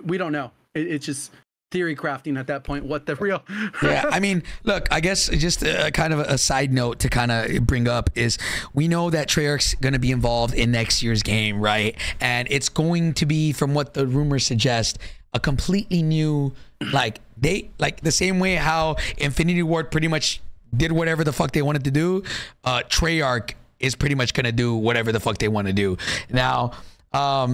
C: we don't know. It's just theory crafting at that point. What the real?
A: Yeah, I mean, look, I guess just kind of a side note to kind of bring up is we know that Treyarch's going to be involved in next year's game, right? And it's going to be, from what the rumors suggest, a completely new, like the same way how Infinity Ward pretty much did whatever the fuck they wanted to do. Treyarch is pretty much going to do whatever the fuck they want to do. Now, I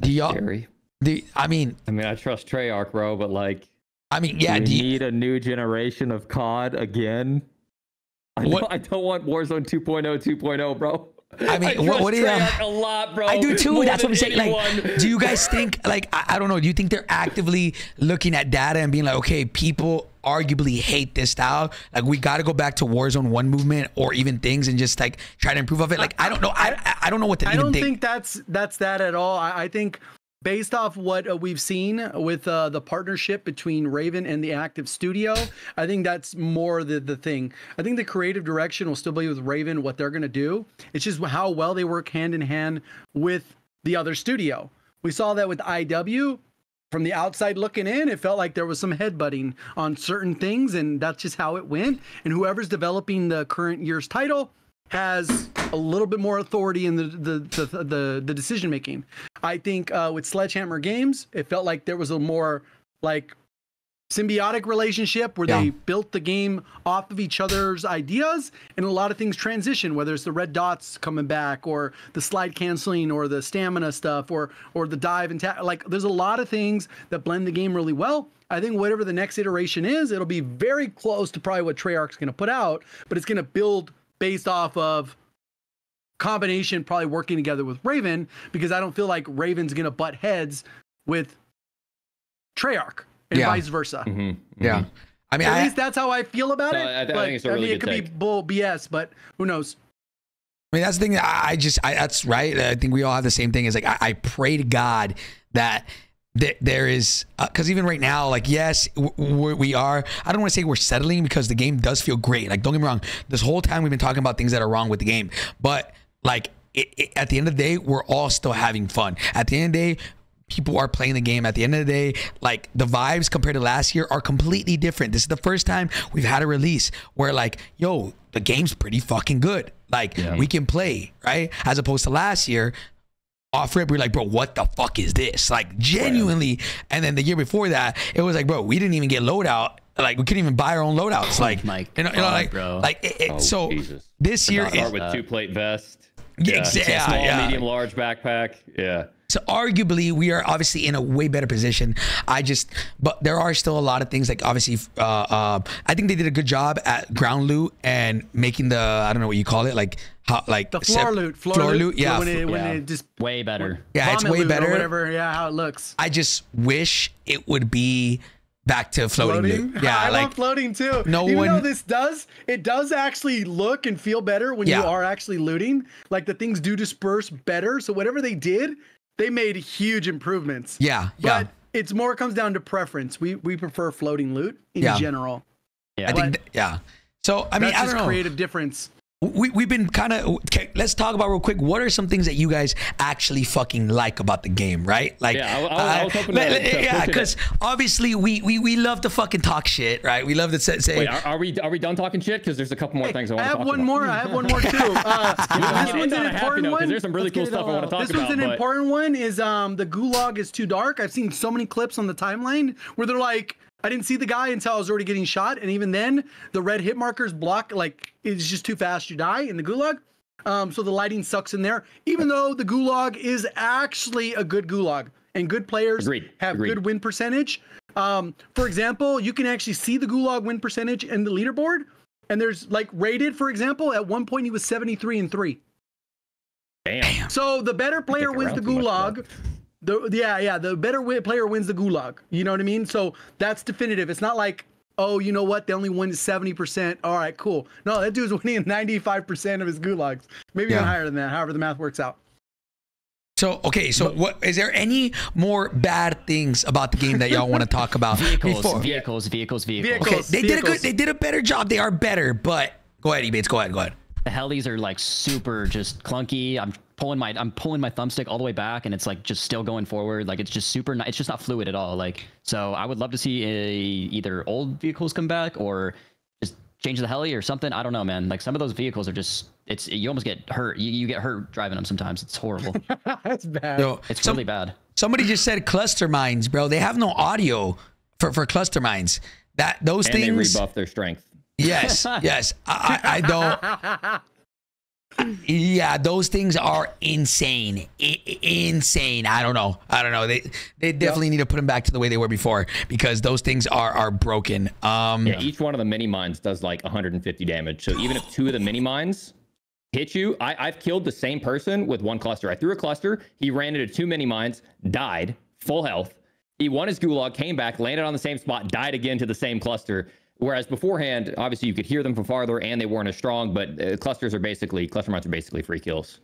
A: mean,
B: I trust Treyarch, bro, but like,
A: I mean, yeah,
B: do you need a new generation of COD again? I don't want Warzone 2.0, bro.
A: I mean, what do you
B: a lot, bro?
A: I do too.
B: More
A: That's what I'm saying.
B: anyone.
A: Like, do you guys think, like, I don't know, do you think they're actively looking at data and being like, okay, people arguably hate this style, like we got to go back to Warzone 1 movement or even things and just like try to improve of it? Like, I don't know. I don't know what to even think.
C: I don't think that's that at all. I think based off what we've seen with the partnership between Raven and the Active Studio, I think that's more the thing. I think the creative direction will still be with Raven, what they're going to do. It's just how well they work hand in hand with the other studio. We saw that with IW. From the outside looking in, it felt like there was some headbutting on certain things, and that's just how it went. And whoever's developing the current year's title has a little bit more authority in the decision making. I think with Sledgehammer Games, it felt like there was a more like symbiotic relationship where they built the game off of each other's ideas, and a lot of things transition, whether it's the red dots coming back or the slide canceling or the stamina stuff or the dive and like there's a lot of things that blend the game really well. I think whatever the next iteration is, it'll be very close to probably what Treyarch's going to put out, but it's going to build based off of combination, probably working together with Raven, because I don't feel like Raven's going to butt heads with Treyarch and vice versa.
A: Yeah. I mean,
C: at least that's how I feel about it.
B: I think it's a really
C: it could be bull BS, but who knows?
A: I mean, that's the thing. That's right. I think we all have the same thing. Is like, I pray to God that there is, because even right now, like, yes, we are, I don't want to say we're settling, because the game does feel great. Like, don't get me wrong, this whole time we've been talking about things that are wrong with the game, but like at the end of the day, we're all still having fun. At the end of the day, people are playing the game. At the end of the day, like, the vibes compared to last year are completely different. This is the first time we've had a release where, like, yo, the game's pretty fucking good. Like, we can play, right? As opposed to last year, off rip, we're like, bro, what the fuck is this? Like, genuinely. And then the year before that, it was like, bro, we didn't even get loadout. Like, we couldn't even buy our own loadouts. Like, you know, like,
D: bro.
A: Like, so
B: Jesus.
A: This year
B: Start
A: is
B: with 2-plate vest.
A: Small,
B: medium, large backpack. Yeah.
A: So arguably, we are obviously in a way better position. But there are still a lot of things, like, obviously, I think they did a good job at ground loot and making the, I don't know what you call it, like, how, like
C: the floor loot.
A: Yeah.
C: When it just
D: way better.
A: Yeah, it's way better.
C: Or whatever. Yeah, how it looks.
A: I just wish it would be back to floating loot. Yeah,
C: I
A: like,
C: love floating too. Even though it does actually look and feel better when you are actually looting. Like, the things do disperse better. So whatever they did, they made huge improvements. But it's more comes down to preference. We prefer floating loot in general.
D: Yeah,
A: I think. So I mean, I don't know.
C: Creative difference.
A: We've been kind of, okay, let's talk about real quick, what are some things that you guys actually fucking like about the game, right? Like,
B: I was hoping to
A: because obviously we love to fucking talk shit, right? We love to say.
B: Wait, are we done talking shit? Because there's a couple more things I want to talk about.
C: I have one more too. This one's an important one.
B: There's some really cool stuff I want to talk about.
C: This one's an important one. Is the gulag is too dark. I've seen so many clips on the timeline where they're like, I didn't see the guy until I was already getting shot, and even then, the red hit markers block, like, it's just too fast, you die in the gulag. So the lighting sucks in there, even though the gulag is actually a good gulag. and good players have good win percentage. For example, you can actually see the Gulag win percentage in the leaderboard, and there's like rated, for example, at one point he was 73-3.
B: Damn.
C: So the better player wins the Gulag. The better player wins the Gulag. You know what I mean? So that's definitive. It's not like, oh, you know what? They only win 70%. All right, cool. No, that dude's winning 95% of his Gulags. Maybe even higher than that, however the math works out.
A: So, okay, so what is there any more bad things about the game that y'all want to talk about?
D: Vehicles.
A: Okay, they did a better job. They are better, but go ahead, Ebatez, go ahead.
D: The helis are like super just clunky. I'm pulling my thumbstick all the way back, and it's like just still going forward. Like it's just super. It's just not fluid at all. Like, so I would love to see either old vehicles come back or just change the heli or something. I don't know, man. Like some of those vehicles are just. You almost get hurt. You get hurt driving them sometimes. It's horrible.
C: That's bad.
D: It's really bad.
A: Somebody just said cluster mines, bro. They have no audio for cluster mines. Those things.
B: And they rebuff their strength.
A: Yes. I don't. Yeah, those things are insane. Insane. I don't know. They definitely need to put them back to the way they were before, because those things are broken.
B: Yeah, each one of the mini mines does like 150 damage. So even if 2 of the mini mines hit you, I've killed the same person with 1 cluster. I threw a cluster. He ran into 2 mini mines, died, full health. He won his Gulag, came back, landed on the same spot, died again to the same cluster. Whereas beforehand, obviously you could hear them from farther and they weren't as strong, but cluster mines are basically free kills.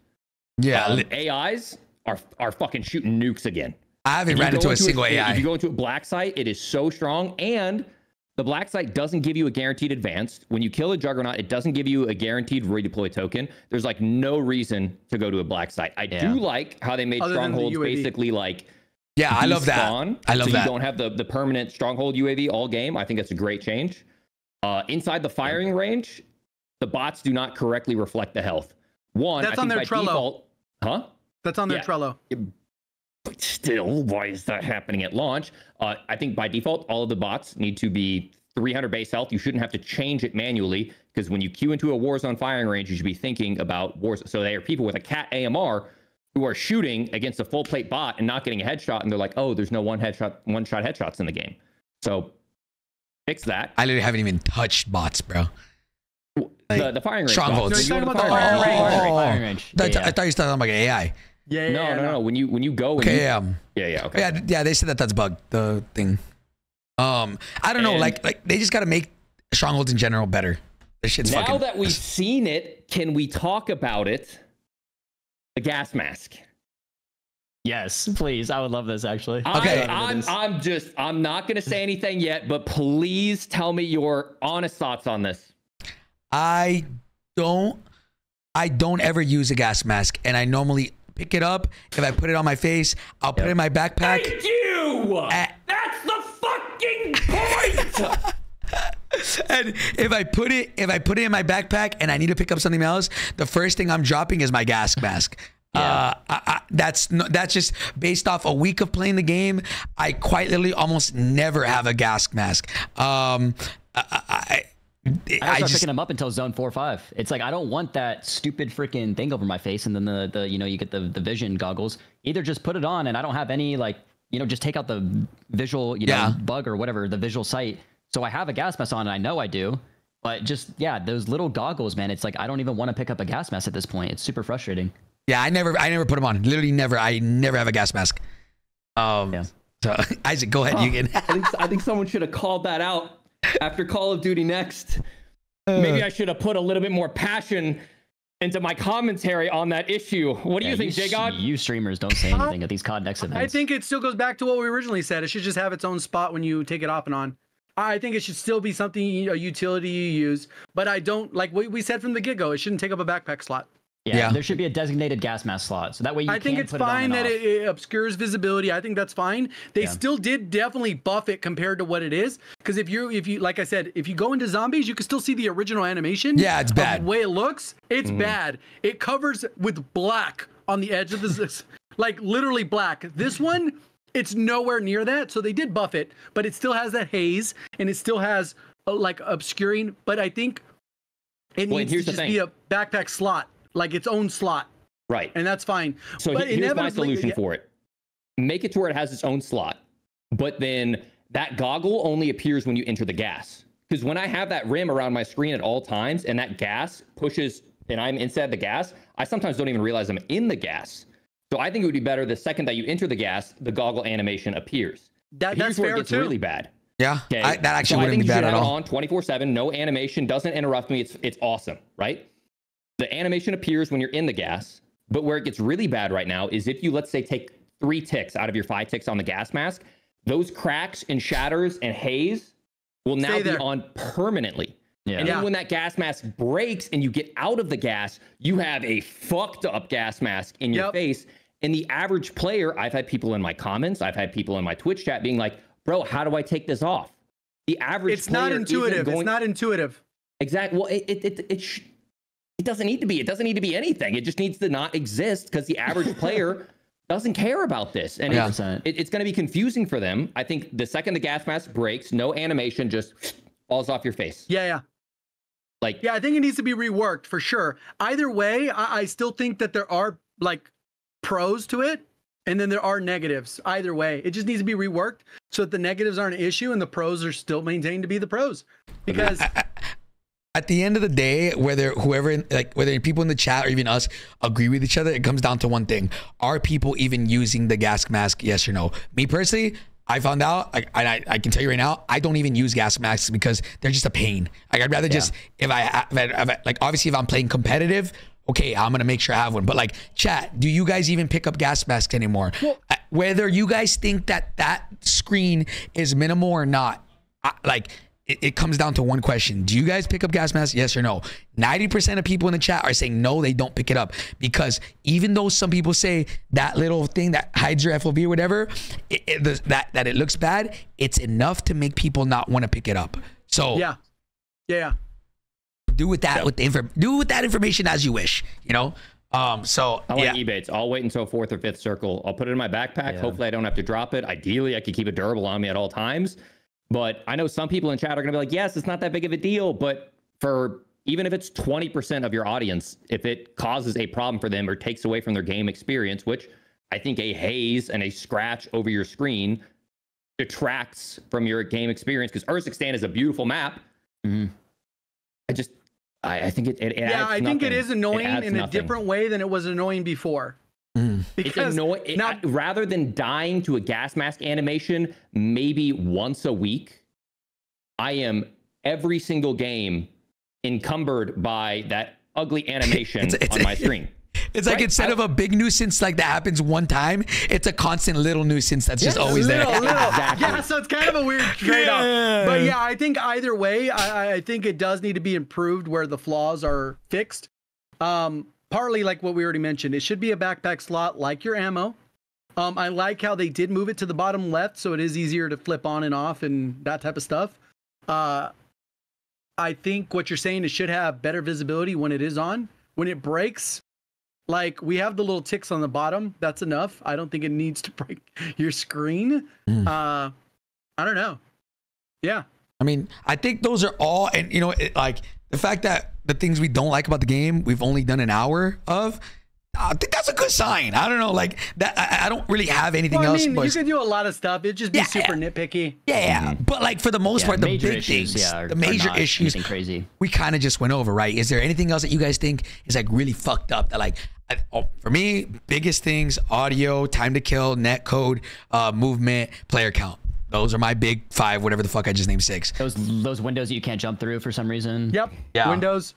A: Yeah.
B: AIs are fucking shooting nukes again.
A: I haven't ran into a single AI.
B: If you go into a black site, it is so strong, and the black site doesn't give you a guaranteed advance. When you kill a Juggernaut, it doesn't give you a guaranteed redeploy token. There's like no reason to go to a black site. I do like how they made strongholds basically like
A: I love that. I love that.
B: You don't have the permanent stronghold UAV all game. I think that's a great change. Inside the firing range, the bots do not correctly reflect the health.
C: That's on their Trello.
B: Default,
C: That's on their Trello.
B: But still, why is that happening at launch? I think by default, all of the bots need to be 300 base health. You shouldn't have to change it manually, because when you queue into a Warzone firing range, you should be thinking about Warzone. So they are people with a Cat AMR who are shooting against a full plate bot and not getting a headshot, and they're like, oh, there's no one shot headshots in the game. So fix that.
A: I literally haven't even touched bots, bro.
B: Like, the firing range.
A: Strongholds.
D: Firing range.
A: I thought you were talking about AI.
B: No. When you go.
A: Okay.
B: Okay.
A: They said that's bugged, the thing. I don't know. Like they just got to make strongholds in general better. This shit's
B: now
A: fucking.
B: That we've seen it, can we talk about it? The gas mask.
D: Yes, please. I would love this, actually.
A: Okay.
B: I'm not going to say anything yet, but please tell me your honest thoughts on this. I don't
A: ever use a gas mask, and I normally pick it up. If I put it on my face, I'll put it in my backpack.
B: Thank you! That's the fucking point!
A: And if I put it in my backpack and I need to pick up something else, the first thing I'm dropping is my gas mask. That's just based off a week of playing the game. I quite literally almost never have a gas mask.
D: I start picking them up until zone 4 or 5. It's like, I don't want that stupid freaking thing over my face, and then the you get the vision goggles. Either just put it on and I don't have any, like, just take out the visual bug or whatever, the visual sight. So I have a gas mask on, and I know I do, but just those little goggles, man. It's like I don't even want to pick up a gas mask at this point. It's super frustrating.
A: Yeah, I never put them on. Literally never. I never have a gas mask. So Isaac, go ahead. You can.
B: I think someone should have called that out after Call of Duty Next. Maybe I should have put a little bit more passion into my commentary on that issue. What do you think, JGOD?
D: You streamers don't say anything at these COD Next events.
C: I think it still goes back to what we originally said. It should just have its own spot when you take it off and on. I think it should still be something, a utility you use, but I don't, like what we said from the get-go, it shouldn't take up a backpack slot.
D: Yeah, there should be a designated gas mask slot, so that way
C: I think it's fine that it obscures visibility. I think that's fine. They still did definitely buff it compared to what it is, because if you like I said, if you go into zombies, you can still see the original animation.
A: Yeah, it's bad.
C: The way it looks, it's bad. It covers with black on the edge of the, like literally black. This one, it's nowhere near that. So they did buff it, but it still has that haze and it still has like obscuring. But I think it needs to just be a backpack slot, like its own slot.
B: Right.
C: And that's fine.
B: So
C: but
B: here's my solution for it. make it to where it has its own slot, but then that goggle only appears when you enter the gas. Because when I have that rim around my screen at all times and that gas pushes and I'm inside the gas, I sometimes don't even realize I'm in the gas. So I think it would be better the second that you enter the gas, the goggle animation appears.
C: That's
B: where
C: fair
B: it gets
C: too.
B: really bad.
A: Yeah,
B: Okay?
A: that actually
B: so
A: wouldn't be bad at all.
B: On 24/7, no animation, doesn't interrupt me. It's awesome, right? The animation appears when you're in the gas, but where it gets really bad right now is if you, let's say, take 3 ticks out of your 5 ticks on the gas mask, those cracks and shatters and haze will now be on permanently. Yeah. And then when that gas mask breaks and you get out of the gas, you have a fucked up gas mask in your face. And the average player, I've had people in my comments, I've had people in my Twitch chat being like, bro, how do I take this off? The average
C: It's not intuitive. It's not intuitive.
B: Exactly. Well, it doesn't need to be. It doesn't need to be anything. It just needs to not exist because the average player doesn't care about this. And it's going to be confusing for them. I think the second the gas mask breaks, no animation, just falls off your face.
C: Yeah.
B: Like,
C: I think it needs to be reworked for sure. Either way, I still think that there are like pros to it and then there are negatives. Either way, it just needs to be reworked so that the negatives aren't an issue and the pros are still maintained to be the pros. Because
A: at the end of the day, whether people in the chat or even us agree with each other, it comes down to one thing: are people even using the gas mask? Yes or no? Me personally, I found out, I can tell you right now, I don't even use gas masks because they're just a pain. Like, I'd rather just, if obviously if I'm playing competitive, okay, I'm going to make sure I have one. But like, chat, do you guys even pick up gas masks anymore? Well, whether you guys think that screen is minimal or not, it comes down to one question. Do you guys pick up gas masks? Yes or no? 90% of people in the chat are saying no, they don't pick it up. Because even though some people say that little thing that hides your FOV or whatever, that it looks bad, it's enough to make people not want to pick it up. So
C: yeah.
A: Do with that do with that information as you wish, you know? So
B: I like Ebates. I'll wait until 4th or 5th circle. I'll put it in my backpack. Hopefully I don't have to drop it. Ideally, I could keep it durable on me at all times. But I know some people in chat are going to be like, yes, it's not that big of a deal. But for even if it's 20% of your audience, if it causes a problem for them or takes away from their game experience, which I think a haze and a scratch over your screen detracts from your game experience, because Urzikstan is a beautiful map. I think it adds
C: I think it is annoying in a different way than it was annoying before.
B: Because it's annoying. Rather than dying to a gas mask animation maybe once a week, I am every single game encumbered by that ugly animation on my screen.
A: It's like instead of a big nuisance like that happens one time, it's a constant little nuisance that's just always there.
B: Exactly.
C: Yeah, so it's kind of a weird trade-off. But yeah, I think either way, I think it does need to be improved where the flaws are fixed. Partly like what we already mentioned, it should be a backpack slot like your ammo. I like how they did move it to the bottom left, so it is easier to flip on and off and that type of stuff. I think what you're saying, it should have better visibility when it is on. When it breaks, like we have the little ticks on the bottom, that's enough. I don't think it needs to break your screen. I don't know. Yeah.
A: I mean, I think those are all, and you know, like the fact that the things we don't like about the game, we've only done an hour of, I think that's a good sign. I don't know, like that. I don't really have anything else.
C: But you can do a lot of stuff. It'd just be super nitpicky.
A: Yeah, but like for the most part, the big things, the major issues,
D: crazy.
A: We kind of just went over, right? Is there anything else that you guys think is like really fucked up? That like, for me, biggest things: audio, time to kill, net code, movement, player count. Those are my big 5, whatever the fuck I just named 6.
D: Those windows that you can't jump through for some reason.
C: Yep. Yeah. Windows.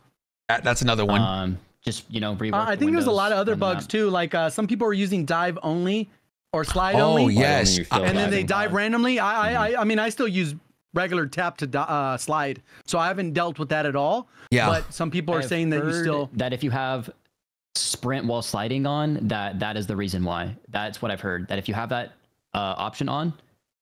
A: That's another one.
D: Just, you know,
C: I think there's a lot of other bugs too. Like some people are using dive only or slide only.
A: Oh yes.
C: And then they dive randomly. I mean, I still use regular tap to slide, so I haven't dealt with that at all. Yeah. But some people are saying that you still,
D: that if you have sprint while sliding on, that is the reason why. That's what I've heard. That if you have that option on,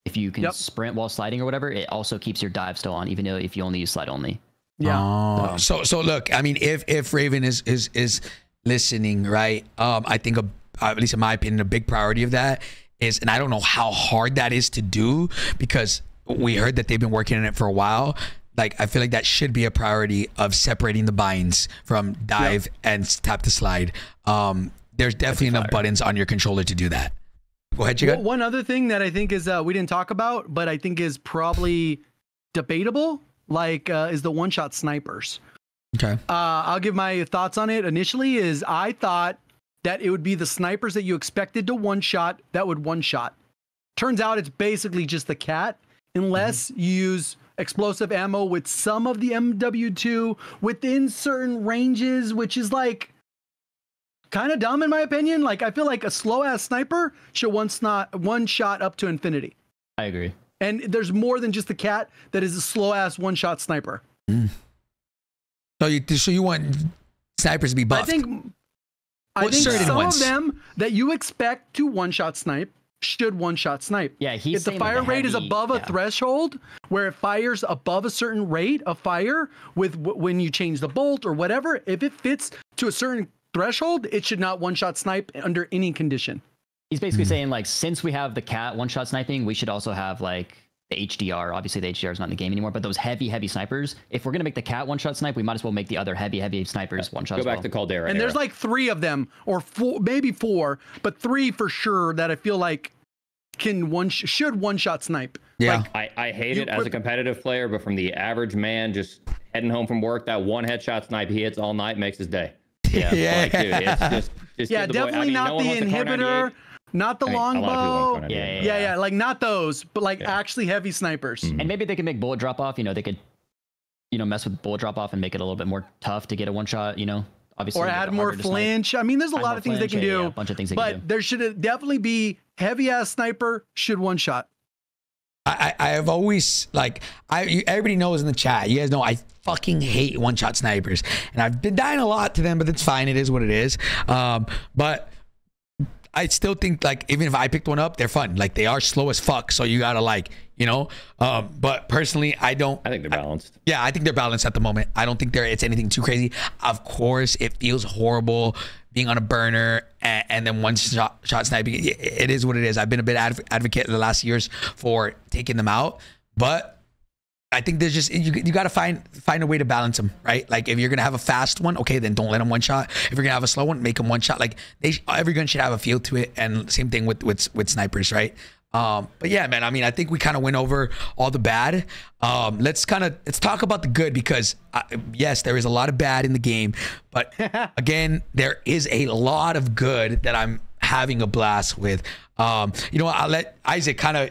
D: if you can sprint while sliding or whatever, it also keeps your dive still on, even though if you only use slide only.
A: Yeah. So look, I mean, if Raven is listening, right? I think at least in my opinion, a big priority of that is, and I don't know how hard that is to do because we heard that they've been working on it for a while. Like, I feel like that should be a priority of separating the binds from dive and tap to slide. There's definitely enough buttons on your controller to do that. Go ahead, JGOD.
C: One other thing that I think is we didn't talk about, but I think is probably debatable, is the one-shot snipers.
A: Okay.
C: I'll give my thoughts on it. Initially, is I thought that it would be the snipers that you expected to one-shot that would one-shot. Turns out it's basically just the cat, unless you use explosive ammo with some of the MW2 within certain ranges, which is like kind of dumb in my opinion. Like, I feel like a slow-ass sniper should one-shot up to infinity.
D: I agree.
C: And there's more than just the cat that is a slow-ass one-shot sniper.
A: So you want snipers to be buffed?
C: I think some of them that you expect to one-shot snipe should one-shot snipe.
D: Yeah,
C: if the fire rate is above a threshold where it fires above a certain rate of fire with when you change the bolt or whatever, if it fits to a certain threshold, it should not one-shot snipe under any condition.
D: He's basically saying, like, since we have the cat one-shot sniping, we should also have, like, the HDR. Obviously, the HDR is not in the game anymore, but those heavy snipers, if we're going to make the cat one-shot snipe, we might as well make the other heavy snipers one-shot
B: Go back to Caldera.
C: And there's like 3 of them, or 4, maybe 4, but 3 for sure that I feel like should one-shot snipe.
A: Yeah.
C: Like,
B: I hate it as a competitive player, but from the average man just heading home from work, that one headshot snipe he hits all night makes his day.
A: Yeah.
B: Like, dude, it's just
C: yeah, definitely not the inhibitor. Not the longbow. Yeah. Like, not those, but like actually heavy snipers.
D: And maybe they can make bullet drop off. They could, mess with bullet drop off and make it a little bit more tough to get a one shot. Obviously.
C: Or add more flinch. I mean, there's a lot of things they can do.
D: A bunch of things they can do.
C: But there should definitely be heavy ass sniper should one shot.
A: I have always everybody knows in the chat. You guys know I fucking hate one shot snipers, and I've been dying a lot to them. But it's fine. It is what it is. But I still think, like, even if I picked one up, they're fun. Like, they are slow as fuck. So you gotta, but personally, I think
B: they're balanced.
A: I think they're balanced at the moment. I don't think it's anything too crazy. Of course, it feels horrible being on a burner and then one shot sniping. It is what it is. I've been a bit advocate in the last years for taking them out, but I think there's just you got to find a way to balance them, right? Like, if you're gonna have a fast one, okay, then don't let them one shot. If you're gonna have a slow one, make them one shot. Like, every gun should have a feel to it, and same thing with snipers, right? But yeah, man, I mean, I think we kind of went over all the bad. Let's talk about the good, because yes, there is a lot of bad in the game, but again, there is a lot of good that I'm having a blast with. I'll let Isaac kind of,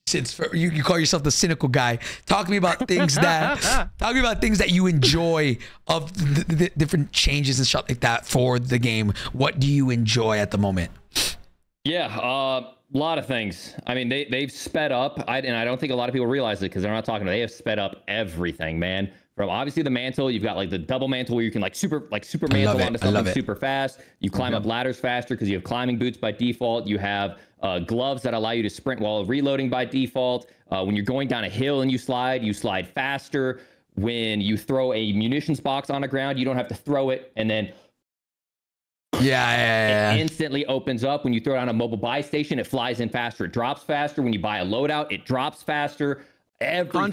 A: since you call yourself the cynical guy, talk to me about things that you enjoy of the different changes and stuff like that for the game. What do you enjoy at the moment?
B: Yeah, a lot of things. I mean, they've sped up, and I don't think a lot of people realize it because they're not talking about it. They have sped up everything, man. From obviously the mantle, you've got like the double mantle where you can super mantle onto something super fast. You climb up ladders faster because you have climbing boots by default. You have gloves that allow you to sprint while reloading by default. When you're going down a hill and you slide faster. When you throw a munitions box on the ground, you don't have to throw it, and then it instantly opens up. When you throw it on a mobile buy station, it flies in faster. It drops faster. When you buy a loadout, it drops faster. Everything.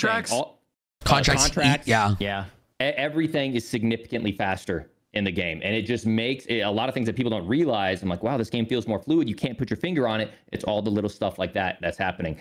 B: Contracts.
A: Yeah.
B: Everything is significantly faster in the game, and it just makes a lot of things that people don't realize. I'm like, wow, this game feels more fluid. You can't put your finger on it. It's all the little stuff like that's happening.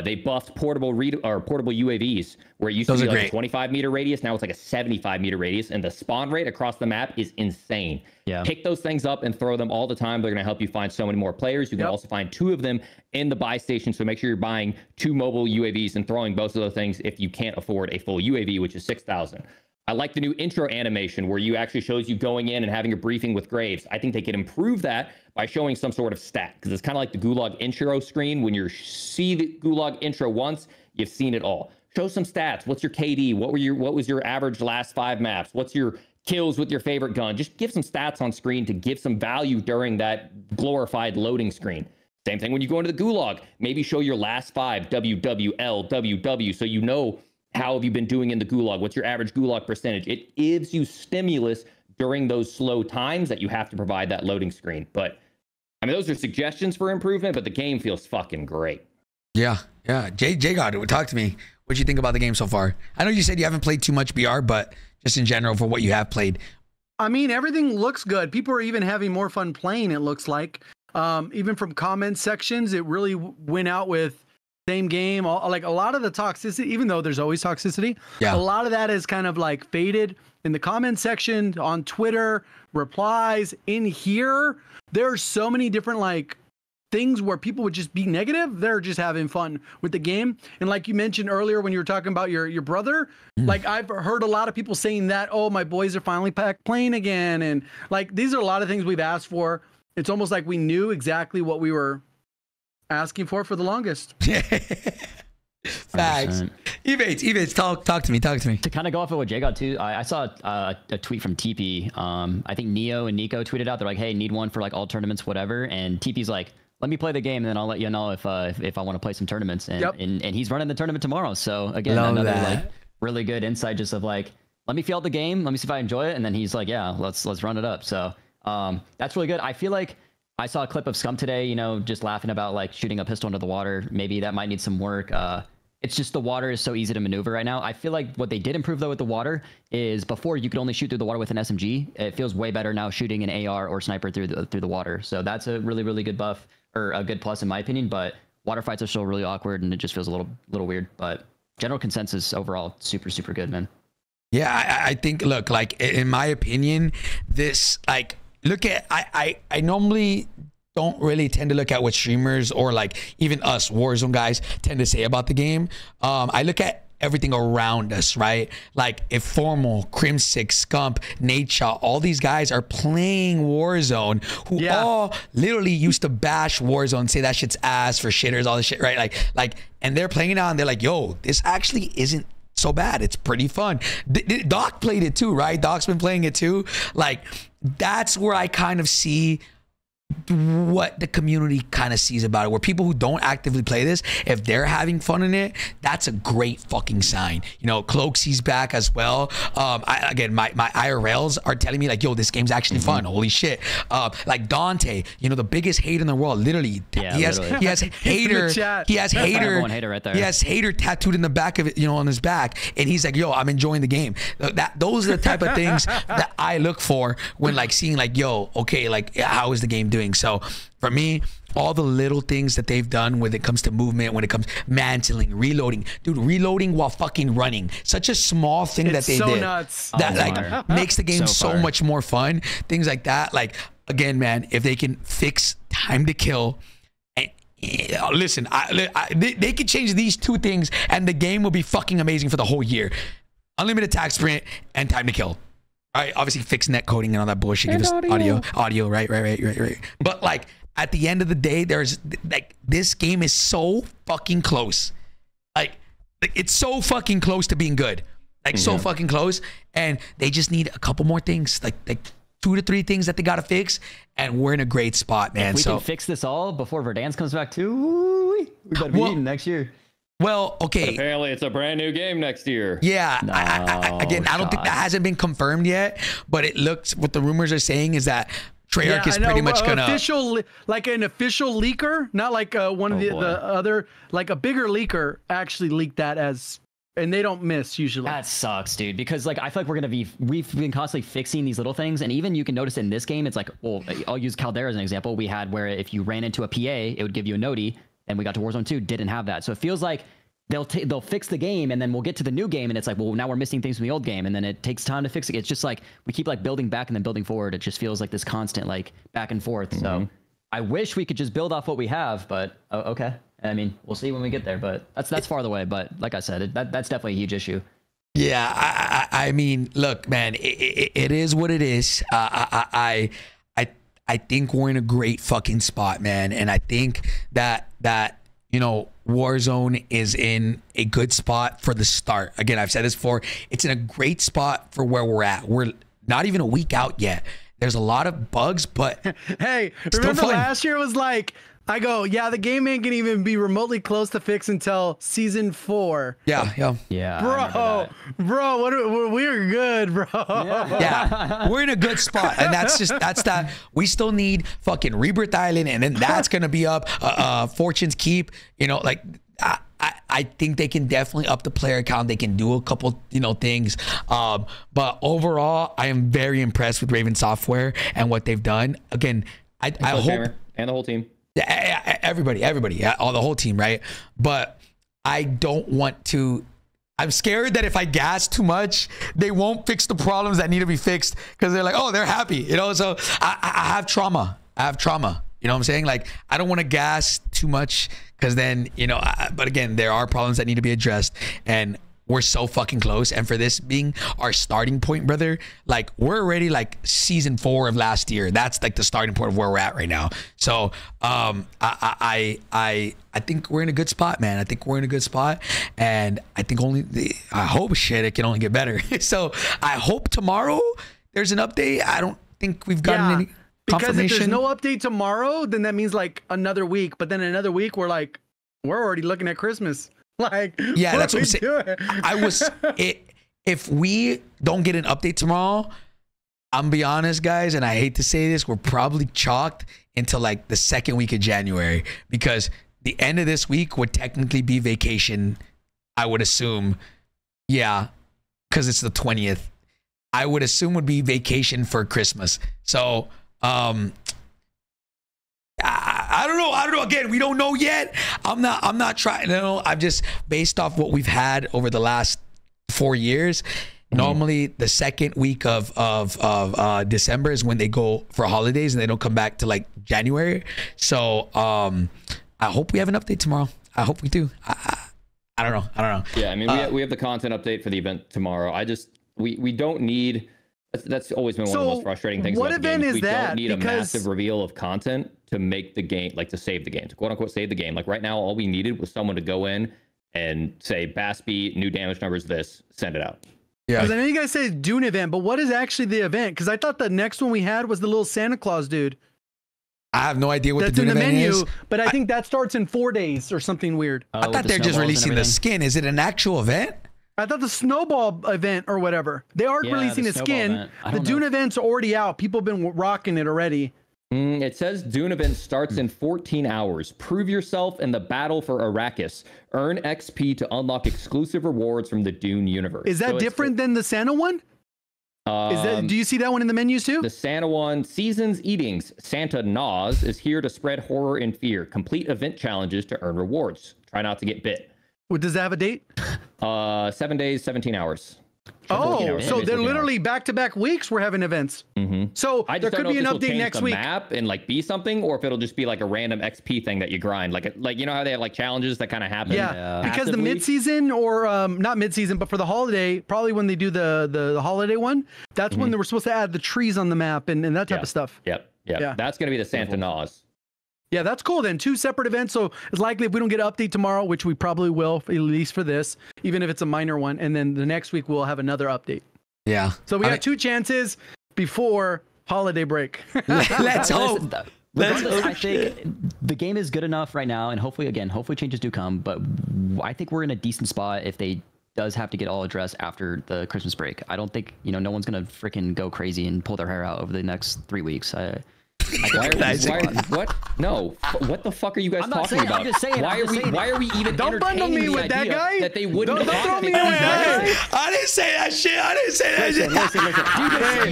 B: They buffed portable UAVs, where it used to be like a 25-meter radius. Now it's like a 75-meter radius, and the spawn rate across the map is insane. Yeah. Pick those things up and throw them all the time. They're going to help you find so many more players. You can also find 2 of them in the buy station, so make sure you're buying 2 mobile UAVs and throwing both of those things if you can't afford a full UAV, which is 6,000. I like the new intro animation where you actually shows you going in and having a briefing with Graves. I think they could improve that by showing some sort of stat, because it's kind of like the Gulag intro screen. When you see the Gulag intro once, you've seen it all. Show some stats. What's your KD? What was your average last 5 maps? What's your kills with your favorite gun? Just give some stats on screen to give some value during that glorified loading screen. Same thing when you go into the Gulag. Maybe show your last 5 WWL, WW, so you know how have you been doing in the Gulag. What's your average Gulag percentage? It gives you stimulus during those slow times that you have to provide that loading screen. But I mean, those are suggestions for improvement, but the game feels fucking great.
A: Yeah. JGOD, talk to me. What do you think about the game so far? I know you said you haven't played too much BR, but just in general for what you have played.
C: I mean, everything looks good. People are even having more fun playing, it looks like. Even from comment sections, it really went out with same game. Like a lot of the toxicity, even though there's always toxicity, a lot of that is kind of like faded in the comment section on Twitter, replies in here. There are so many different like things where people would just be negative. They're just having fun with the game. And like you mentioned earlier when you were talking about your brother, like I've heard a lot of people saying that, oh, my boys are finally back playing again. And like, these are a lot of things we've asked for. It's almost like we knew exactly what we were asking for the longest.
A: Facts. Ebatez, talk to me.
D: To kind of go off of what JGOD too, I saw a tweet from TP. I think Neo and Nico tweeted out. They're like, "Hey, need one for like all tournaments, whatever." And TP's like, "Let me play the game, and then I'll let you know if I want to play some tournaments." And, and he's running the tournament tomorrow. So again, another like really good insight, just of like, let me feel out the game, let me see if I enjoy it, and then he's like, "Yeah, let's run it up." So that's really good. I feel like I saw a clip of Scum today, you know, just laughing about like shooting a pistol into the water. Maybe that might need some work. It's just the water is so easy to maneuver right now. I feel like what they did improve though with the water is before you could only shoot through the water with an SMG. It feels way better now shooting an AR or sniper through the water. So that's a really good buff, or a good plus in my opinion. But water fights are still really awkward and it just feels a little weird. But general consensus overall, super good, man.
A: Yeah, I think, look, like in my opinion, this like look at I normally don't really tend to look at what streamers or like even us Warzone guys tend to say about the game. I look at everything around us, right? Like if Formal, Crimsix, Scump, Nadeshot, all these guys are playing Warzone, who all literally used to bash Warzone, say that shit's ass for shitters, all this shit, right? Like, and they're playing it out and they're like, yo, this actually isn't so bad. It's pretty fun. Doc played it too, right? Doc's been playing it too. Like, that's where I kind of see what the community kind of sees about it, where people who don't actively play this, if they're having fun in it, that's a great fucking sign. You know, Cloaksy's back as well. Again, my IRLs are telling me like, yo, this game's actually fun. Holy shit. Like Dante, you know, the biggest hater in the world, literally. He has hater right there. He has hater tattooed in the back of it, you know, on his back, and he's like, yo, I'm enjoying the game. Those are the type of things that I look for when like seeing like, yo, okay, like how is the game doing? So for me, all the little things that they've done when it comes to movement, when it comes mantling, reloading, dude, reloading while fucking running, such a small thing that they did
C: nuts.
A: That like makes the game so much more fun. Things like that. Like again, man, if they can fix time to kill, and listen, they could change these two things and the game will be fucking amazing for the whole year. Unlimited attack sprint and time to kill. Right, obviously fix net coding and all that bullshit. Give us audio, right. But like at the end of the day, there's like this game is so fucking close. Like it's so fucking close to being good. Like so fucking close, and they just need a couple more things, like 2 to 3 things that they gotta fix, and we're in a great spot, man.
D: If we can fix this all before Verdansk comes back too, we better be eating next year.
A: Well, okay.
B: But apparently, it's a brand new game next year.
A: Yeah. I don't think that hasn't been confirmed yet, but it looks, what the rumors are saying is that Treyarch is pretty much gonna
C: like an official leaker, not like one of the other, like a bigger leaker actually leaked that as, and they don't miss usually.
D: That sucks, dude, because like I feel like we've been constantly fixing these little things, and even you can notice in this game, it's like, well, I'll use Caldera as an example. We had where if you ran into a PA, it would give you a noti. And we got to Warzone 2, didn't have that. So it feels like they'll fix the game, and then we'll get to the new game, and it's like, well, now we're missing things from the old game, and then it takes time to fix it. It's just like we keep like building back and then building forward. It just feels like this constant like back and forth. So I wish we could just build off what we have, but okay. I mean, we'll see when we get there. But that's far away. But like I said, that's definitely a huge issue.
A: Yeah, I mean, look, man, it is what it is. I think we're in a great fucking spot, man. And I think that, you know, Warzone is in a good spot for the start. Again, I've said this before. It's in a great spot for where we're at. We're not even a week out yet. There's a lot of bugs, but
C: hey, remember last year was like, I go, yeah, the game ain't gonna even be remotely close to fix until season 4.
A: Yeah.
C: Bro, we're good, bro.
A: Yeah, we're in a good spot, and that's that. We still need fucking Rebirth Island, and then that's gonna be up. Fortune's Keep, you know, like. I think they can definitely up the player count. They can do a couple, you know, things. But overall, I am very impressed with Raven Software and what they've done. Again, I hope.
B: and the whole team.
A: Yeah, everybody, yeah, all the whole team, right? But I don't want to. I'm scared that if I gas too much, they won't fix the problems that need to be fixed because they're like, oh, they're happy, you know. So I have trauma. You know what I'm saying? Like, I don't want to gas too much because then, you know. But again, there are problems that need to be addressed, and we're so fucking close. And for this being our starting point, brother, like we're already like season 4 of last year. That's like the starting point of where we're at right now. So I think we're in a good spot, man. I think we're in a good spot, and I think I hope shit it can only get better. So I hope tomorrow there's an update. I don't think we've gotten any confirmation.
C: Because if there's no update tomorrow, then that means like another week. But then another week, we're already looking at Christmas. Like,
A: yeah, that's what I'm saying. If we don't get an update tomorrow, I'm gonna be honest, guys, and I hate to say this, we're probably chalked until like the second week of January, because the end of this week would technically be vacation, I would assume. Yeah, because it's the 20th. I would assume would be vacation for Christmas. So I don't know. Again, we don't know yet. I'm not trying. No, I'm just based off what we've had over the last 4 years. Normally, the second week of December is when they go for holidays and they don't come back to like January. So I hope we have an update tomorrow. I hope we do. I don't know.
B: Yeah, I mean, we have the content update for the event tomorrow. We don't need. That's always been one of the most frustrating things.
C: What
B: about
C: event
B: games.
C: is that?
B: We don't need a massive reveal of content to make the game, like to save the game, to quote unquote save the game. Like right now, all we needed was someone to go in and say bass beat, new damage numbers, this, send it out.
C: Yeah. Because I know you guys say Dune event, but what is actually the event? Because I thought the next one we had was the little Santa Claus dude.
A: I have no idea what
C: that's
A: the Dune
C: in the
A: event
C: menu,
A: is.
C: but I think that starts in 4 days or something weird.
A: I thought they're just releasing the skin. Is it an actual event?
C: I thought the snowball event or whatever. They are releasing a skin. The Dune event's already out. People have been rocking it already.
B: It says Dune event starts in 14 hours. Prove yourself in the battle for Arrakis. Earn XP to unlock exclusive rewards from the Dune universe.
C: Is that different than the Santa one? Do you see that one in the menus too?
B: The Santa one, Seasons Eatings. Santa Nas is here to spread horror and fear. Complete event challenges to earn rewards. Try not to get bit.
C: Well, does that have a date?
B: 7 days, 17 hours.
C: Oh, so they're literally back-to-back weeks we're having events. So there could be an update next week.
B: Map and like be something, or if it'll just be like a random XP thing that you grind, like you know how they have like challenges that kind of happen.
C: Yeah, because the mid-season or not mid-season, but for the holiday, probably when they do the holiday one, that's when they were supposed to add the trees on the map and that type of stuff.
B: Yep. That's gonna be the Santa Nas.
C: Yeah, that's cool then. 2 separate events. So it's likely if we don't get an update tomorrow, which we probably will, at least for this, even if it's a minor one, and then the next week we'll have another update.
A: Yeah.
C: So we got 2 chances before holiday break.
A: Let's hope.
D: Regardless, I think the game is good enough right now, and hopefully changes do come, but I think we're in a decent spot if they does have to get all addressed after the Christmas break. I don't think, no one's going to freaking go crazy and pull their hair out over the next 3 weeks.
B: What? No. What the fuck are you guys talking about?
D: I'm just saying.
B: Why are we even
C: don't bundle me with that guy?
B: That they wouldn't
C: don't throw me in with that guy.
A: I didn't say that shit.
B: Listen.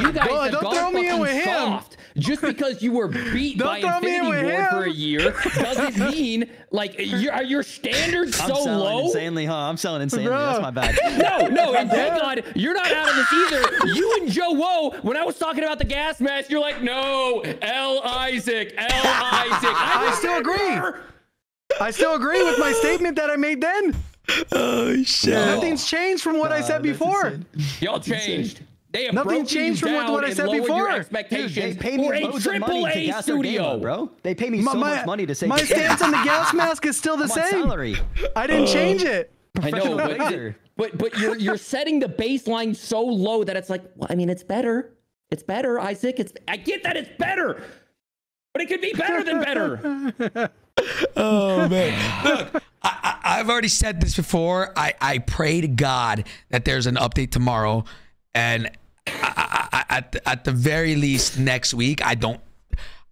B: You guys
C: don't throw me in with him.
B: Soft. Just because you were beat by Infinity Ward for a year doesn't mean like your standards so low.
D: Insanely, huh? I'm selling insanely. That's my bad.
B: No, and thank God you're not out of this either. You and Joe Woe, when I was talking about the gas mask, you're like, no, Isaac.
C: I still agree with my statement that I made then.
A: Oh shit!
C: Nothing's changed from what I said before.
B: Y'all changed. They have
C: nothing changed from what I said before.
B: Expectations.
D: Dude, they pay me loads of money to gas their game up, bro. They pay me so much money to say
C: my stance on the gas mask is still the same.
D: Salary.
C: I didn't change it.
B: I know, but you're setting the baseline so low that it's like, well, I mean, it's better. It's better, Isaac. I get that it's better, but it could be better than better.
A: Oh man! Look, I've already said this before. I pray to God that there's an update tomorrow, and at the very least next week.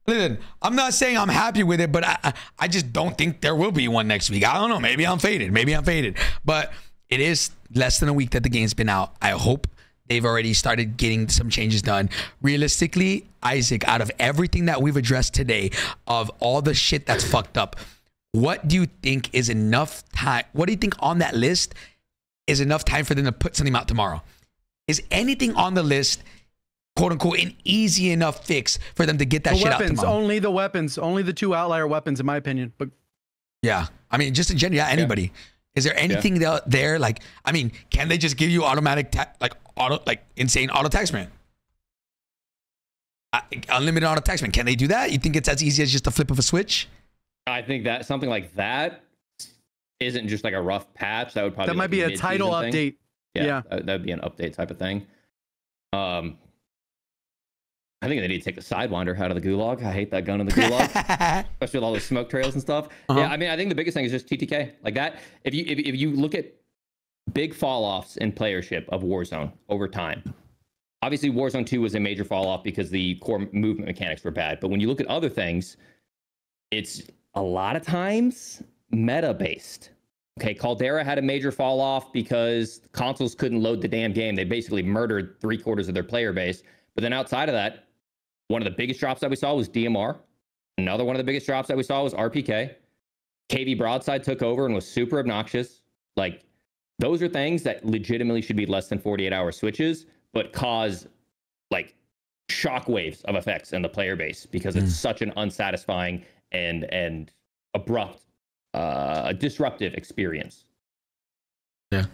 A: Listen, I'm not saying I'm happy with it, but I just don't think there will be one next week. I don't know. Maybe I'm faded. But it is less than a week that the game's been out. I hope they've already started getting some changes done. Realistically, Isaac, out of everything that we've addressed today, of all the shit that's fucked up, what do you think is enough time? What do you think on that list is enough time for them to put something out tomorrow? Is anything on the list, quote unquote, an easy enough fix for them to get that shit out tomorrow?
C: Only the weapons, only the 2 outlier weapons, in my opinion. But
A: yeah, I mean, just in general, yeah, anybody. Yeah. Is there anything there? Like, I mean, can they just give you automatic, insane auto attachment? Unlimited auto attachment. Can they do that? You think it's as easy as just a flip of a switch?
B: I think that something like that isn't just like a rough patch. That would probably
C: might be a title update.
B: Yeah. That would be an update type of thing. I think they need to take the Sidewinder out of the gulag. I hate that gun in the gulag, especially with all the smoke trails and stuff. Yeah, I mean, I think the biggest thing is just TTK. Like that, if you look at big fall-offs in playership of Warzone over time, obviously Warzone 2 was a major fall-off because the core movement mechanics were bad. But when you look at other things, it's a lot of times meta-based. Okay, Caldera had a major fall off because consoles couldn't load the damn game. They basically murdered 3/4 of their player base. But then outside of that, one of the biggest drops that we saw was DMR. Another one of the biggest drops that we saw was RPK. KV Broadside took over and was super obnoxious. Like, those are things that legitimately should be less than 48-hour switches, but cause like shockwaves of effects in the player base because it's such an unsatisfying and abrupt, disruptive experience.
A: Yeah.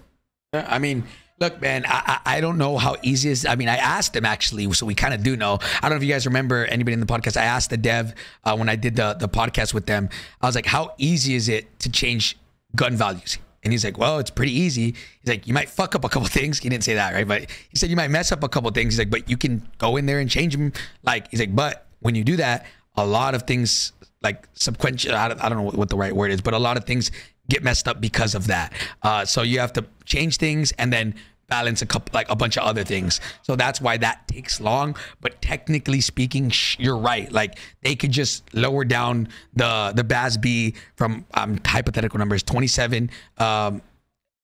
A: I mean, look, man, I don't know how easy it is. I mean, I asked them actually, so we kind of do know. I don't know if you guys remember, anybody in the podcast, I asked the dev when I did the podcast with them, I was like, how easy is it to change gun values? And he's like, well, it's pretty easy. He's like, you might fuck up a couple things. He didn't say that, right? But he said you might mess up a couple things. He's like, but you can go in there and change them. Like, he's like, but when you do that, a lot of things like sequential, I don't know what the right word is, but a lot of things get messed up because of that. So you have to change things and then balance a bunch of other things. So that's why that takes long. But technically speaking, you're right. Like, they could just lower down the BAS-B from hypothetical numbers 27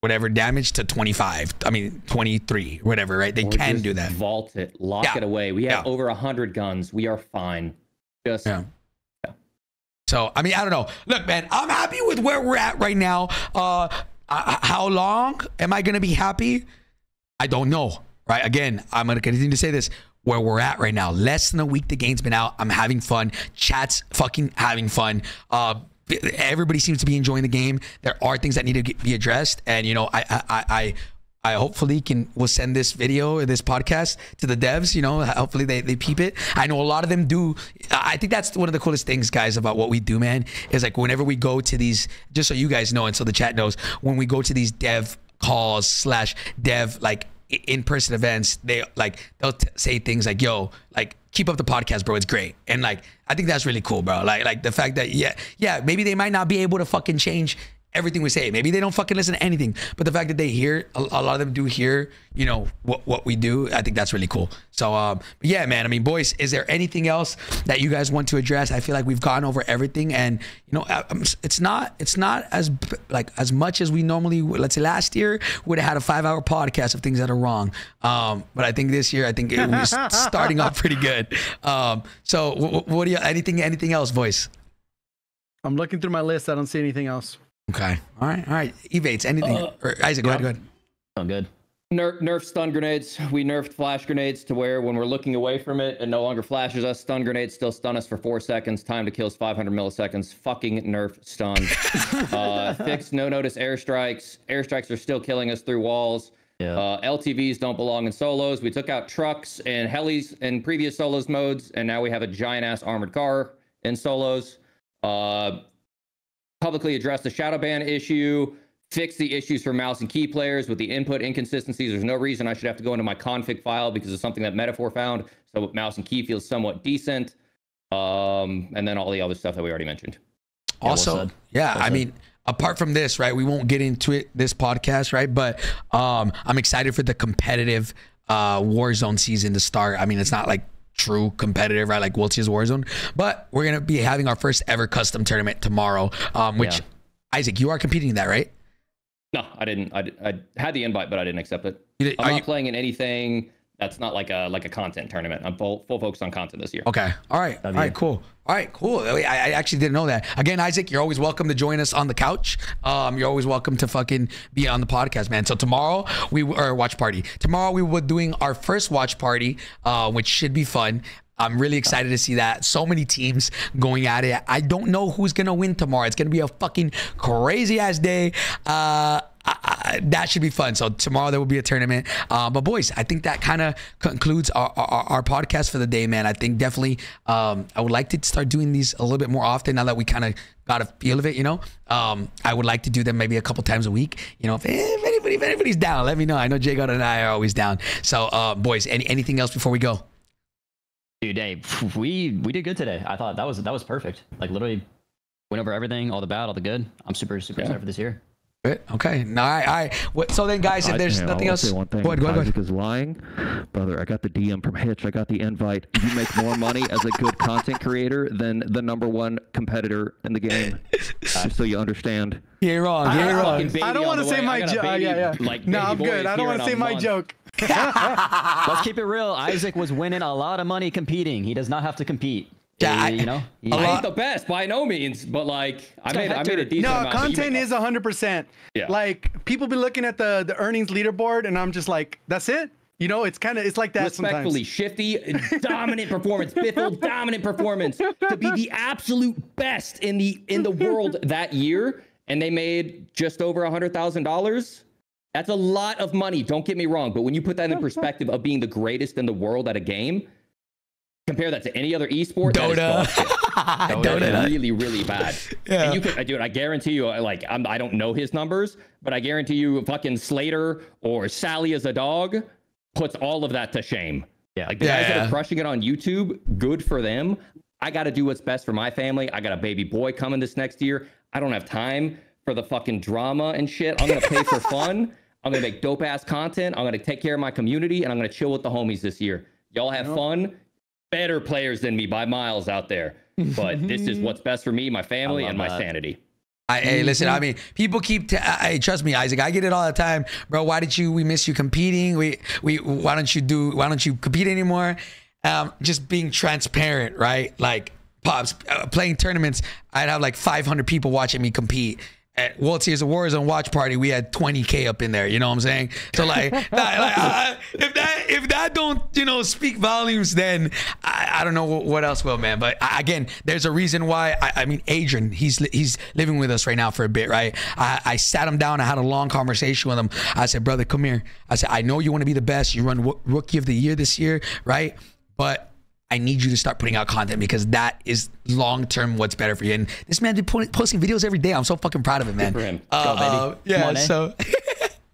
A: whatever damage to 25. I mean 23, whatever, right? They can do that.
B: Vault it, lock it away. We have over 100 guns. We are fine. Just
A: So, I mean, I don't know. Look, man, I'm happy with where we're at right now. How long am I going to be happy? I don't know, right? Again, I'm going to continue to say this. Where we're at right now, less than a week the game's been out. I'm having fun. Chat's fucking having fun. Everybody seems to be enjoying the game. There are things that need to be addressed. And, you know, I hopefully will send this video or this podcast to the devs, you know, hopefully they peep it. I know a lot of them do. I think that's one of the coolest things, guys, about what we do, man, is like whenever we go to these, just so you guys know and so the chat knows, when we go to these dev calls / dev like in-person events, they'll say things like, yo, like, keep up the podcast, bro, it's great. And like, I think that's really cool, bro. Like the fact that maybe they might not be able to fucking change everything we say. Maybe they don't fucking listen to anything, but the fact that they hear, a lot of them do hear, you know, what we do, I think that's really cool. So yeah, man, I mean, boys, is there anything else that you guys want to address? I feel like we've gone over everything, and you know, it's not as much as we normally would. Let's say last year would have had a 5-hour podcast of things that are wrong, but I think this year, I think it was starting off pretty good. So what do you, anything else, voice?
C: I'm looking through my list. I don't see anything else.
A: Okay. All right. Ebatez, anything? Or Isaac, go ahead.
D: I'm good.
B: Nerf stun grenades. We nerfed flash grenades to where when we're looking away from it, it no longer flashes us. Stun grenades still stun us for 4 seconds. Time to kill is 500 milliseconds. Fucking nerf stun. Fixed no notice airstrikes. Airstrikes are still killing us through walls. Yeah. LTVs don't belong in solos. We took out trucks and helis in previous solos modes, and now we have a giant ass armored car in solos. Publicly address the shadow ban issue, fix the issues for mouse and key players with the input inconsistencies. There's no reason I should have to go into my config file because of something that Metaphor found. So mouse and key feels somewhat decent. And then all the other stuff that we already mentioned.
A: Also, I mean, apart from this, right, we won't get into it this podcast, right? But I'm excited for the competitive Warzone season to start. I mean, it's not like true competitive, right, like Wiltshires Warzone, but we're gonna be having our first ever custom tournament tomorrow, Isaac, you are competing in that, right?
B: No, I didn't. I had the invite, but I didn't accept it. I'm not playing in anything that's not like a content tournament. I'm full focused on content this year.
A: Okay. All right. All right. Cool. All right. Cool. I actually didn't know that. Again, Isaac, you're always welcome to join us on the couch. You're always welcome to fucking be on the podcast, man. So tomorrow or watch party. Tomorrow we were doing our first watch party, which should be fun. I'm really excited to see that. So many teams going at it. I don't know who's going to win tomorrow. It's going to be a fucking crazy ass day. That should be fun. So tomorrow there will be a tournament. But boys, I think that kind of concludes our podcast for the day, man. I think definitely I would like to start doing these a little bit more often now that we kind of got a feel of it, you know. I would like to do them maybe a couple times a week. You know, if anybody's down, let me know. I know JGOD and I are always down. So boys, anything else before we go?
D: Dude, hey, we did good today. I thought that was perfect. Like literally went over everything, all the bad, all the good. I'm super excited for this year.
A: Good. Okay. No, so then, guys, if there's nothing else,
E: say one thing.
A: Go ahead.
E: Isaac is lying, brother. I got the DM from Hitch. I got the invite. You make more money as a good content creator than the #1 competitor in the game. So you understand.
A: You're wrong.
C: I don't want to say my joke. Yeah. No, I'm good. I don't want to say my joke.
D: Let's keep it real. Isaac was winning a lot of money competing. He does not have to compete.
A: Yeah,
B: I ain't the best by no means, but like I made a decent amount.
C: No, content is 100%.
B: Yeah.
C: Like people be looking at the earnings leaderboard, and I'm just like, that's it. You know, it's like that
B: Respectfully,
C: sometimes.
B: Shifty, dominant performance. Biffle, dominant performance. To be the absolute best in the world that year, and they made just over $100,000. That's a lot of money. Don't get me wrong, but when you put that in perspective of being the greatest in the world at a game, compare that to any other esport.
A: Dota.
B: Dota is really, really bad.
A: Yeah.
B: And you can, dude, I guarantee you, like, I don't know his numbers, but I guarantee you, fucking Slater or Sally as a dog puts all of that to shame.
D: Yeah.
B: Like the guys that are crushing it on YouTube, good for them. I got to do what's best for my family. I got a baby boy coming this next year. I don't have time for the fucking drama and shit. I'm gonna play for fun. I'm gonna make dope ass content. I'm gonna take care of my community, and I'm gonna chill with the homies this year. Y'all have fun. Better players than me by miles out there, but this is what's best for me, my family, and my sanity.
A: Hey, listen, I mean, people keep, trust me, Isaac, I get it all the time, bro. We miss you competing. Why don't you compete anymore? Just being transparent, right? Like Pops, playing tournaments, I'd have like 500 people watching me compete. At World Series of Warzone watch party, we had 20K up in there. You know what I'm saying? So like, if that don't, you know, speak volumes, then I don't know what else will, man. But again, there's a reason why. I mean, Adrian, he's living with us right now for a bit, right? I sat him down. I had a long conversation with him. I said, brother, come here. I said, I know you want to be the best. You run Rookie of the Year this year, right? But I need you to start putting out content because that is long-term what's better for you. And this man did posting videos every day. I'm so fucking proud of him, man.
B: Good for him.
D: Go, baby.
A: Yeah,
D: on,
A: so...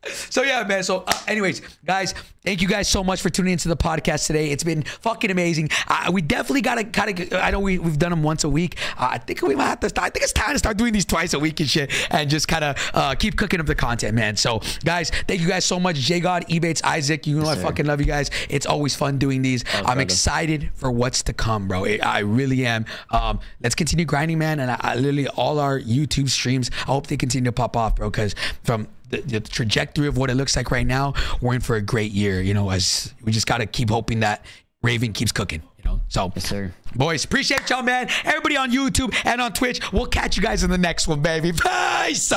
A: So yeah, man. So anyways, guys, thank you guys so much for tuning into the podcast today. It's been fucking amazing. We definitely gotta kind of, I know we've done them once a week. I think we might have to start, I think it's time to start doing these twice a week and shit, and just kind of keep cooking up the content, man. So guys, thank you guys so much. JGOD, Ebatez, Isaac, you know, I fucking love you guys. It's always fun doing these. I'm excited for what's to come, bro. I really am. Let's continue grinding, man. And I literally, all our YouTube streams, I hope they continue to pop off, bro, because from the trajectory of what it looks like right now, we're in for a great year, you know, as we just got to keep hoping that Raven keeps cooking, you know. So
D: Yes, sir.
A: Boys, appreciate y'all, man. Everybody on YouTube and on Twitch, we'll catch you guys in the next one, baby. Peace.